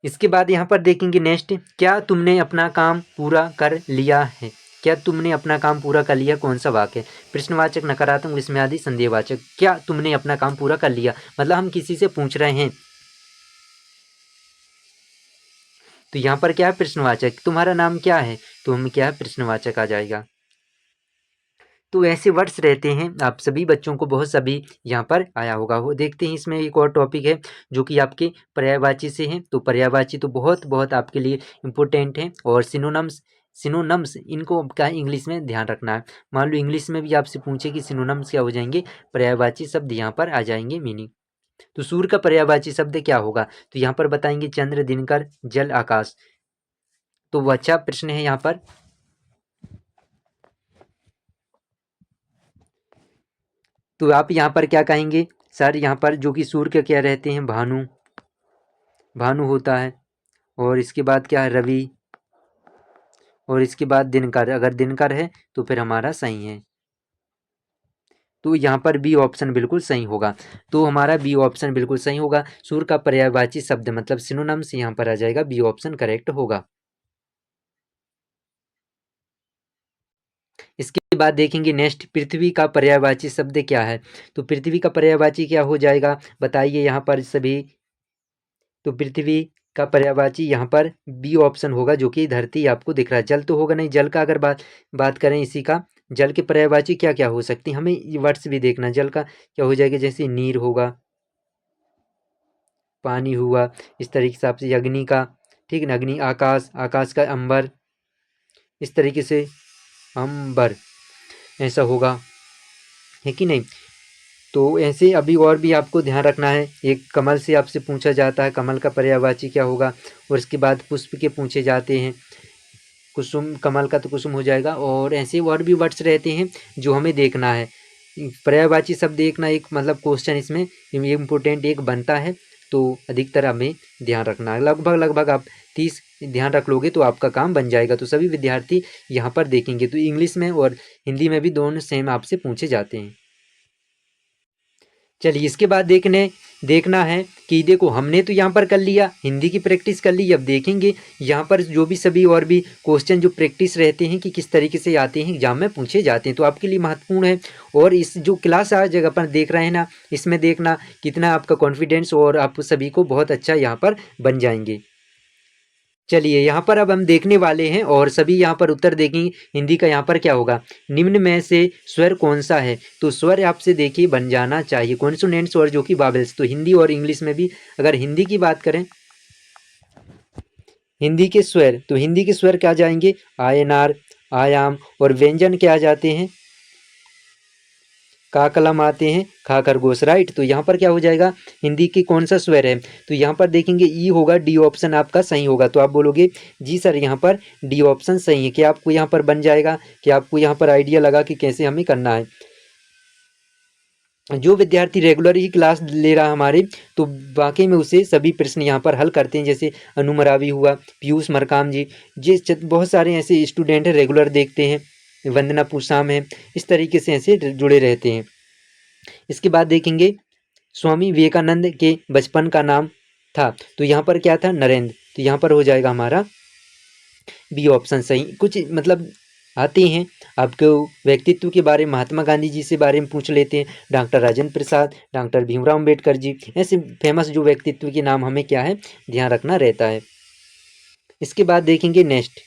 इसके बाद यहाँ पर देखेंगे नेक्स्ट, क्या तुमने अपना काम पूरा कर लिया है। क्या तुमने अपना काम पूरा कर लिया, कौन सा वाक्य है। प्रश्नवाचक, नकारात्मक, विस्मयादि, संदेहवाचक। क्या तुमने अपना काम पूरा कर लिया मतलब हम किसी से पूछ रहे हैं, तो यहाँ पर क्या है प्रश्नवाचक। तुम्हारा नाम क्या है, तो हम क्या है प्रश्नवाचक आ जाएगा। तो ऐसे वर्ड्स रहते हैं, आप सभी बच्चों को बहुत सभी यहाँ पर आया होगा। वो देखते हैं इसमें एक और टॉपिक है जो कि आपके पर्यायवाची से हैं। तो पर्यायवाची तो बहुत बहुत आपके लिए इम्पोर्टेंट है। और सिनोनम्स, सिनोनम्स इनको क्या इंग्लिश में ध्यान रखना है। मान लो इंग्लिश में भी आपसे पूछे कि सिनोनम्स क्या हो जाएंगे, पर्यायवाची शब्द यहाँ पर आ जाएंगे मीनिंग। तो सूर्य का पर्यायवाची शब्द क्या होगा, तो यहाँ पर बताएंगे चंद्र, दिनकर, जल, आकाश। तो वो अच्छा प्रश्न है यहाँ पर। तो आप यहाँ पर क्या कहेंगे सर, यहाँ पर जो कि सूर्य के क्या रहते हैं, भानु, भानु होता है। और इसके बाद क्या है, रवि। और इसके बाद दिनकर, अगर दिनकर है तो फिर हमारा सही है। तो यहाँ पर बी ऑप्शन बिल्कुल सही होगा। तो हमारा बी ऑप्शन बिल्कुल सही होगा। सूर्य का पर्यायवाची शब्द मतलब सिनोनिम्स यहाँ पर आ जाएगा, बी ऑप्शन करेक्ट होगा। इसके बाद देखेंगे नेक्स्ट, पृथ्वी का पर्यायवाची शब्द क्या है। तो पृथ्वी का पर्यायवाची क्या हो जाएगा, बताइए यहाँ पर सभी। तो पृथ्वी का पर्यायवाची यहाँ पर बी ऑप्शन होगा, जो कि धरती आपको दिख रहा है। जल तो होगा नहीं, जल का अगर बात करें इसी का, जल के पर्यायवाची क्या क्या हो सकती है, हमें ये वर्ड्स भी देखना। जल का क्या हो जाएगा, जैसे नीर होगा, पानी हुआ, इस तरीके से आपसे अग्नि का, ठीक है ना, अग्नि, आकाश, आकाश का अंबर, इस तरीके से अंबर ऐसा होगा, है कि नहीं। तो ऐसे अभी और भी आपको ध्यान रखना है। एक कमल से आपसे पूछा जाता है, कमल का पर्यायवाची क्या होगा। और इसके बाद पुष्प के पूछे जाते हैं, कुसुम, कमल का तो कुसुम हो जाएगा। और ऐसे और भी वर्ड्स रहते हैं जो हमें देखना है। पर्यायवाची शब्द देखना एक मतलब क्वेश्चन इसमें इम्पोर्टेंट एक बनता है। तो अधिकतर हमें ध्यान रखना है, लगभग लगभग आप 30 ध्यान रख लोगे तो आपका काम बन जाएगा। तो सभी विद्यार्थी यहाँ पर देखेंगे। तो इंग्लिश में और हिंदी में भी दोनों सेम आपसे पूछे जाते हैं। चलिए इसके बाद देखना है कि देखो हमने तो यहाँ पर कर लिया, हिंदी की प्रैक्टिस कर ली। अब देखेंगे यहाँ पर जो भी सभी और भी क्वेश्चन जो प्रैक्टिस रहते हैं कि किस तरीके से आते हैं, एग्जाम में पूछे जाते हैं, तो आपके लिए महत्वपूर्ण है। और इस जो क्लास आज जगह पर देख रहे हैं ना, इसमें देखना कितना आपका कॉन्फिडेंस और आप सभी को बहुत अच्छा यहाँ पर बन जाएंगे। चलिए यहाँ पर अब हम देखने वाले हैं और सभी यहाँ पर उत्तर देखेंगे। हिंदी का यहाँ पर क्या होगा, निम्न में से स्वर कौन सा है। तो स्वर आपसे देखिए बन जाना चाहिए कॉन्सोनेंट स्वर जो कि वावेल्स। तो हिंदी और इंग्लिश में भी अगर हिंदी की बात करें, हिंदी के स्वर, तो हिंदी के स्वर क्या जाएंगे, आयनार, आयाम। और व्यंजन क्या आ जाते हैं, का कलम आते हैं, खा खरगोश, राइट। तो यहाँ पर क्या हो जाएगा, हिंदी की कौन सा स्वर है, तो यहाँ पर देखेंगे ई होगा, डी ऑप्शन आपका सही होगा। तो आप बोलोगे जी सर यहाँ पर डी ऑप्शन सही है। क्या आपको यहाँ पर बन जाएगा, क्या आपको यहाँ पर आइडिया लगा कि कैसे हमें करना है। जो विद्यार्थी रेगुलर ही क्लास ले रहा हमारे, तो वाकई में उसे सभी प्रश्न यहाँ पर हल करते हैं। जैसे अनु मरावी हुआ, पीयूष मरकाम जी, बहुत सारे ऐसे स्टूडेंट हैं रेगुलर देखते हैं, वंदना पूसाम है, इस तरीके से ऐसे जुड़े रहते हैं। इसके बाद देखेंगे स्वामी विवेकानंद के बचपन का नाम था, तो यहाँ पर क्या था, नरेंद्र। तो यहाँ पर हो जाएगा हमारा बी ऑप्शन सही। कुछ मतलब आते हैं आपको व्यक्तित्व के बारे में, महात्मा गांधी जी से बारे में पूछ लेते हैं, डॉक्टर राजेंद्र प्रसाद, डॉक्टर भीमराव अम्बेडकर जी, ऐसे फेमस जो व्यक्तित्व के नाम हमें क्या है ध्यान रखना रहता है। इसके बाद देखेंगे नेक्स्ट,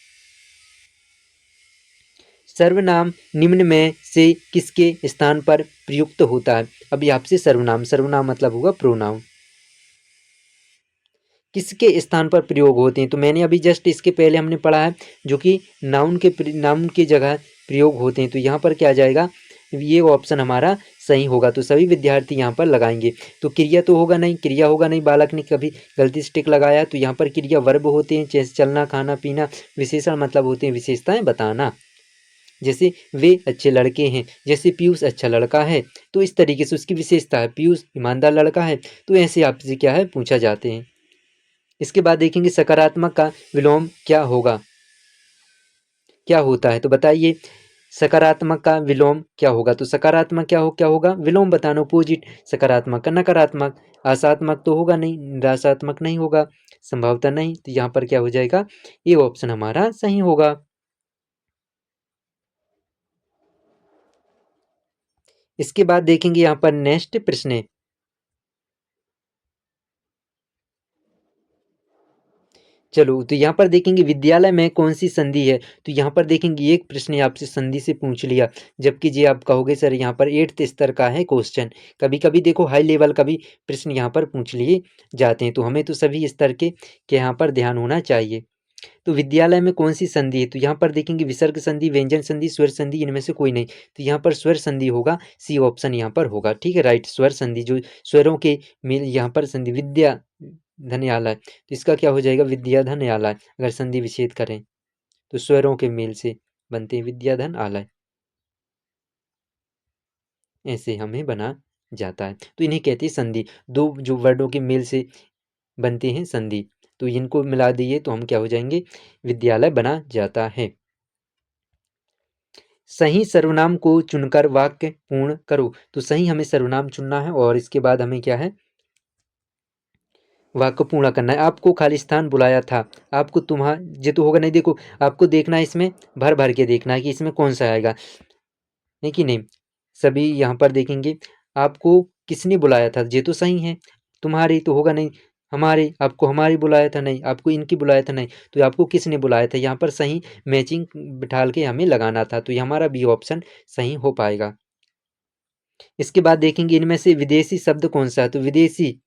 सर्वनाम निम्न में से किसके स्थान पर प्रयुक्त होता है। अभी आपसे सर्वनाम, सर्वनाम मतलब होगा प्रोनाउन, किसके स्थान पर प्रयोग होते हैं। तो मैंने अभी जस्ट इसके पहले हमने पढ़ा है जो कि नाउन की जगह प्रयोग होते हैं। तो यहाँ पर क्या आ जाएगा, ये ऑप्शन हमारा सही होगा। तो सभी विद्यार्थी यहाँ पर लगाएंगे। तो क्रिया तो होगा नहीं, क्रिया होगा नहीं, बालक ने कभी गलती से टिक लगाया। तो यहाँ पर क्रिया वर्ब होते हैं, जैसे चलना, खाना, पीना। विशेषण मतलब होते हैं विशेषताएं बताना, जैसे वे अच्छे लड़के हैं, जैसे पीयूष अच्छा लड़का है। तो इस तरीके से उसकी विशेषता है, पीयूष ईमानदार लड़का है। तो ऐसे आपसे क्या है पूछा जाते हैं। इसके बाद देखेंगे सकारात्मक का विलोम क्या होगा, क्या होता है, तो बताइए सकारात्मक का विलोम क्या होगा। तो सकारात्मक क्या होगा, विलोम बताना, अपोजिट। सकारात्मक का नकारात्मक, आशात्मक तो होगा नहीं, निराशात्मक नहीं होगा, संभवतः नहीं, तो यहाँ पर क्या हो जाएगा, ये ऑप्शन हमारा सही होगा। इसके बाद देखेंगे यहाँ पर नेक्स्ट प्रश्न है, चलो तो यहाँ पर देखेंगे विद्यालय में कौन सी संधि है। तो यहाँ पर देखेंगे एक प्रश्न आपसे संधि से पूछ लिया, जबकि जी आप कहोगे सर यहाँ पर 8th स्तर का है क्वेश्चन। कभी कभी देखो हाई लेवल का भी प्रश्न यहाँ पर पूछ लिए जाते हैं, तो हमें तो सभी स्तर के यहाँ पर ध्यान होना चाहिए। तो विद्यालय में कौन सी संधि है, तो यहाँ पर देखेंगे विसर्ग संधि, व्यंजन संधि, स्वर संधि, इनमें से कोई नहीं, तो यहाँ पर स्वर संधि होगा, सी ऑप्शन यहाँ पर होगा। ठीक है, राइट, स्वर संधि, जो स्वरों के मेल यहाँ पर संधि, विद्या धन्यालय, तो इसका क्या हो जाएगा, विद्या धन आलय। अगर संधि विच्छेद करें तो स्वरों के मेल से बनते हैं विद्या धन आलय, ऐसे हमें बना जाता है, तो इन्हें कहते हैं संधि। दो जो वर्डों के मेल से बनते हैं संधि, तो इनको मिला दिए तो हम क्या हो जाएंगे, विद्यालय बना जाता है। सही सर्वनाम को चुनकर वाक्य पूर्ण करो। तो सही हमें सर्वनाम चुनना है और इसके बाद हमें क्या है, वाक्य पूर्ण करना है। आपको खालिस्तान बुलाया था, आपको तुम्हारा ये तो होगा नहीं, देखो आपको देखना है, इसमें भर भर के देखना है कि इसमें कौन सा आएगा, है कि नहीं। सभी यहाँ पर देखेंगे, आपको किसने बुलाया था, ये तो सही है। तुम्हारी तो होगा नहीं, हमारे, आपको हमारी बुलाया था नहीं, आपको इनकी बुलाया था नहीं, तो आपको किसने बुलाया था, यहाँ पर सही मैचिंग बिठाल के हमें लगाना था, तो ये हमारा बी ऑप्शन सही हो पाएगा। इसके बाद देखेंगे इनमें से विदेशी शब्द कौन सा है। तो विदेशी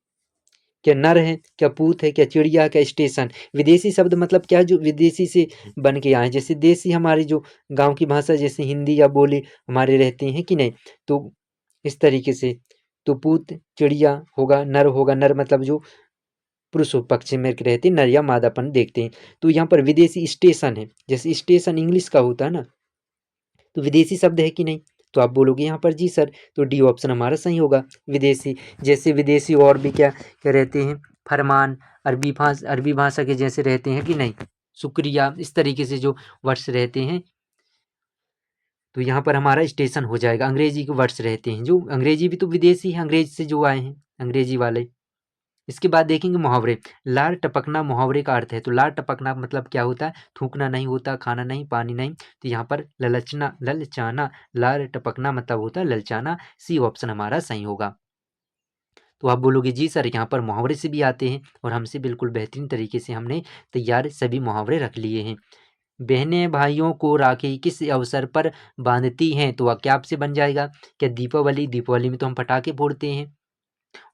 क्या नर है, क्या पूत है, क्या चिड़िया, क्या स्टेशन। विदेशी शब्द मतलब क्या, जो विदेशी से बन के आए, जैसे देसी हमारी जो गांव की भाषा, जैसे हिंदी या बोली हमारे रहते हैं कि नहीं, तो इस तरीके से। तो पूत चिड़िया होगा, नर होगा, नर मतलब जो पुरुष पक्ष में रहते हैं, नर या मादापन देखते हैं। तो यहाँ पर विदेशी स्टेशन है, जैसे स्टेशन इंग्लिश का होता है ना, तो विदेशी शब्द है कि नहीं, तो आप बोलोगे यहाँ पर जी सर, तो डी ऑप्शन हमारा सही होगा, विदेशी। जैसे विदेशी और भी क्या क्या रहते हैं, फरमान, अरबी भाषा के जैसे रहते हैं कि नहीं, शुक्रिया, इस तरीके से जो वर्ड्स रहते हैं, तो यहाँ पर हमारा स्टेशन हो जाएगा। अंग्रेजी के वर्ड्स रहते हैं, जो अंग्रेजी भी तो विदेशी है, अंग्रेज से जो आए हैं, अंग्रेजी वाले। इसके बाद देखेंगे मुहावरे। लार टपकना मुहावरे का अर्थ है। तो लार टपकना मतलब क्या होता है, थूकना नहीं होता, खाना नहीं, पानी नहीं, तो यहाँ पर ललचना, ललचाना, लार टपकना मतलब होता है ललचाना, सी ऑप्शन हमारा सही होगा। तो आप बोलोगे जी सर यहाँ पर मुहावरे से भी आते हैं, और हमसे बिल्कुल बेहतरीन तरीके से हमने तैयार सभी मुहावरे रख लिए हैं। बहनें भाइयों को राखी किस अवसर पर बांधती हैं, तो क्या आपसे बन जाएगा, क्या दीपावली, दीपावली में तो हम पटाखे फोड़ते हैं।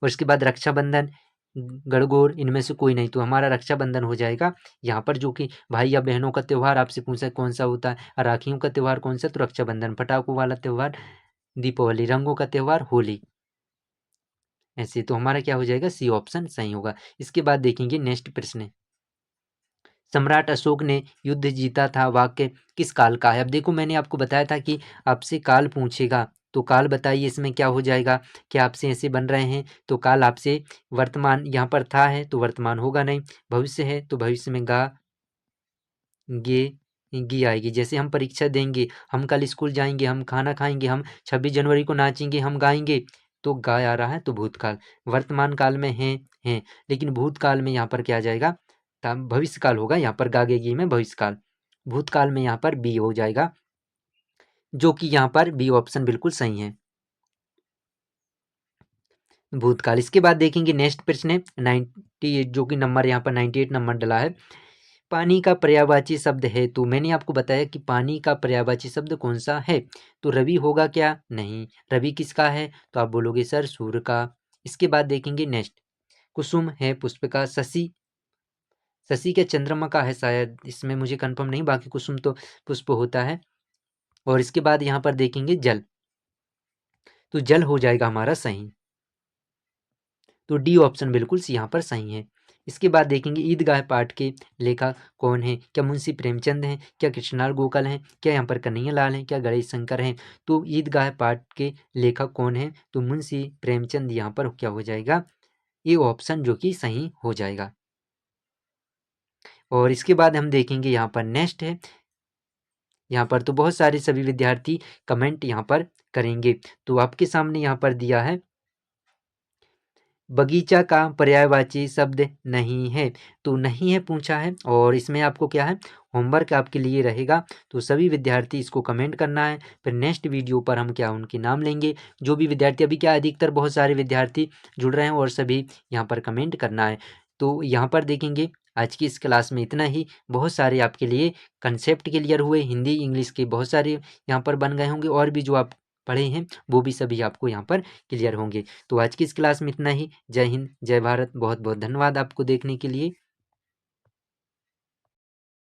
और इसके बाद रक्षाबंधन, गणगौर, इनमें से कोई नहीं, तो हमारा रक्षाबंधन हो जाएगा। यहाँ पर जो कि भाई या बहनों का त्यौहार आपसे पूछा कौन सा होता है, और राखियों का त्यौहार कौन सा, तो रक्षाबंधन, पटाखों वाला त्यौहार दीपावली, रंगों का त्यौहार होली। ऐसे तो हमारा क्या हो जाएगा, सी ऑप्शन सही होगा। इसके बाद देखेंगे नेक्स्ट प्रश्न, सम्राट अशोक ने युद्ध जीता था, वाक्य किस काल का है। अब देखो मैंने आपको बताया था कि आपसे काल पूछेगा, तो काल बताइए इसमें क्या हो जाएगा, क्या आपसे ऐसे बन रहे हैं, तो काल आपसे वर्तमान यहाँ पर था है, तो वर्तमान होगा नहीं, भविष्य है तो भविष्य में गा गे गी आएगी। जैसे हम परीक्षा देंगे, हम कल स्कूल जाएंगे, हम खाना खाएंगे, हम 26 जनवरी को नाचेंगे, हम गाएंगे, तो गा आ रहा है, तो भूतकाल। वर्तमान काल में है, लेकिन भूतकाल में यहाँ पर क्या आ जाएगा, भविष्य काल होगा, यहाँ पर गागेगी में भविष्य काल, भूतकाल में यहाँ पर बी हो जाएगा, जो कि यहाँ पर बी ऑप्शन बिल्कुल सही है, भूतकाल। इसके बाद देखेंगे नेक्स्ट प्रश्न है 98, जो कि नंबर यहाँ पर 98 नंबर डला है। पानी का पर्यायवाची शब्द है, तो मैंने आपको बताया कि पानी का पर्यायवाची शब्द कौन सा है, तो रवि होगा क्या, नहीं, रवि किसका है, तो आप बोलोगे सर सूर्य का। इसके बाद देखेंगे नेक्स्ट, कुसुम है पुष्प का, शशि, शशि क्या चंद्रमा का है शायद, इसमें मुझे कंफर्म नहीं, बाकी कुसुम तो पुष्प होता है। और इसके बाद यहाँ पर देखेंगे जल, तो जल हो जाएगा हमारा सही, तो डी ऑप्शन बिल्कुल यहाँ पर सही है। इसके बाद देखेंगे ईदगाह पाठ के लेखक कौन है, क्या मुंशी प्रेमचंद हैं, क्या कृष्णलाल गोखल हैं, क्या यहाँ पर कन्हैया लाल हैं, क्या गणेश शंकर हैं। तो ईदगाह पाठ के लेखक कौन है, तो मुंशी प्रेमचंद यहाँ पर क्या हो जाएगा, ये ऑप्शन जो कि सही हो जाएगा। और इसके बाद हम देखेंगे यहाँ पर नेक्स्ट है, यहाँ पर तो बहुत सारे सभी विद्यार्थी कमेंट यहाँ पर करेंगे। तो आपके सामने यहाँ पर दिया है बगीचा का पर्यायवाची शब्द नहीं है, तो नहीं है पूछा है और इसमें आपको क्या है होमवर्क आपके लिए रहेगा। तो सभी विद्यार्थी इसको कमेंट करना है, फिर नेक्स्ट वीडियो पर हम क्या उनके नाम लेंगे। जो भी विद्यार्थी अभी क्या अधिकतर बहुत सारे विद्यार्थी जुड़ रहे हैं और सभी यहाँ पर कमेंट करना है। तो यहाँ पर देखेंगे आज की इस क्लास में इतना ही। बहुत सारे आपके लिए कंसेप्ट क्लियर हुए, हिंदी इंग्लिश के बहुत सारे यहाँ पर बन गए होंगे और भी जो आप पढ़े हैं वो भी सभी आपको यहाँ पर क्लियर होंगे। तो आज की इस क्लास में इतना ही। जय हिंद, जय भारत, बहुत बहुत धन्यवाद आपको देखने के लिए।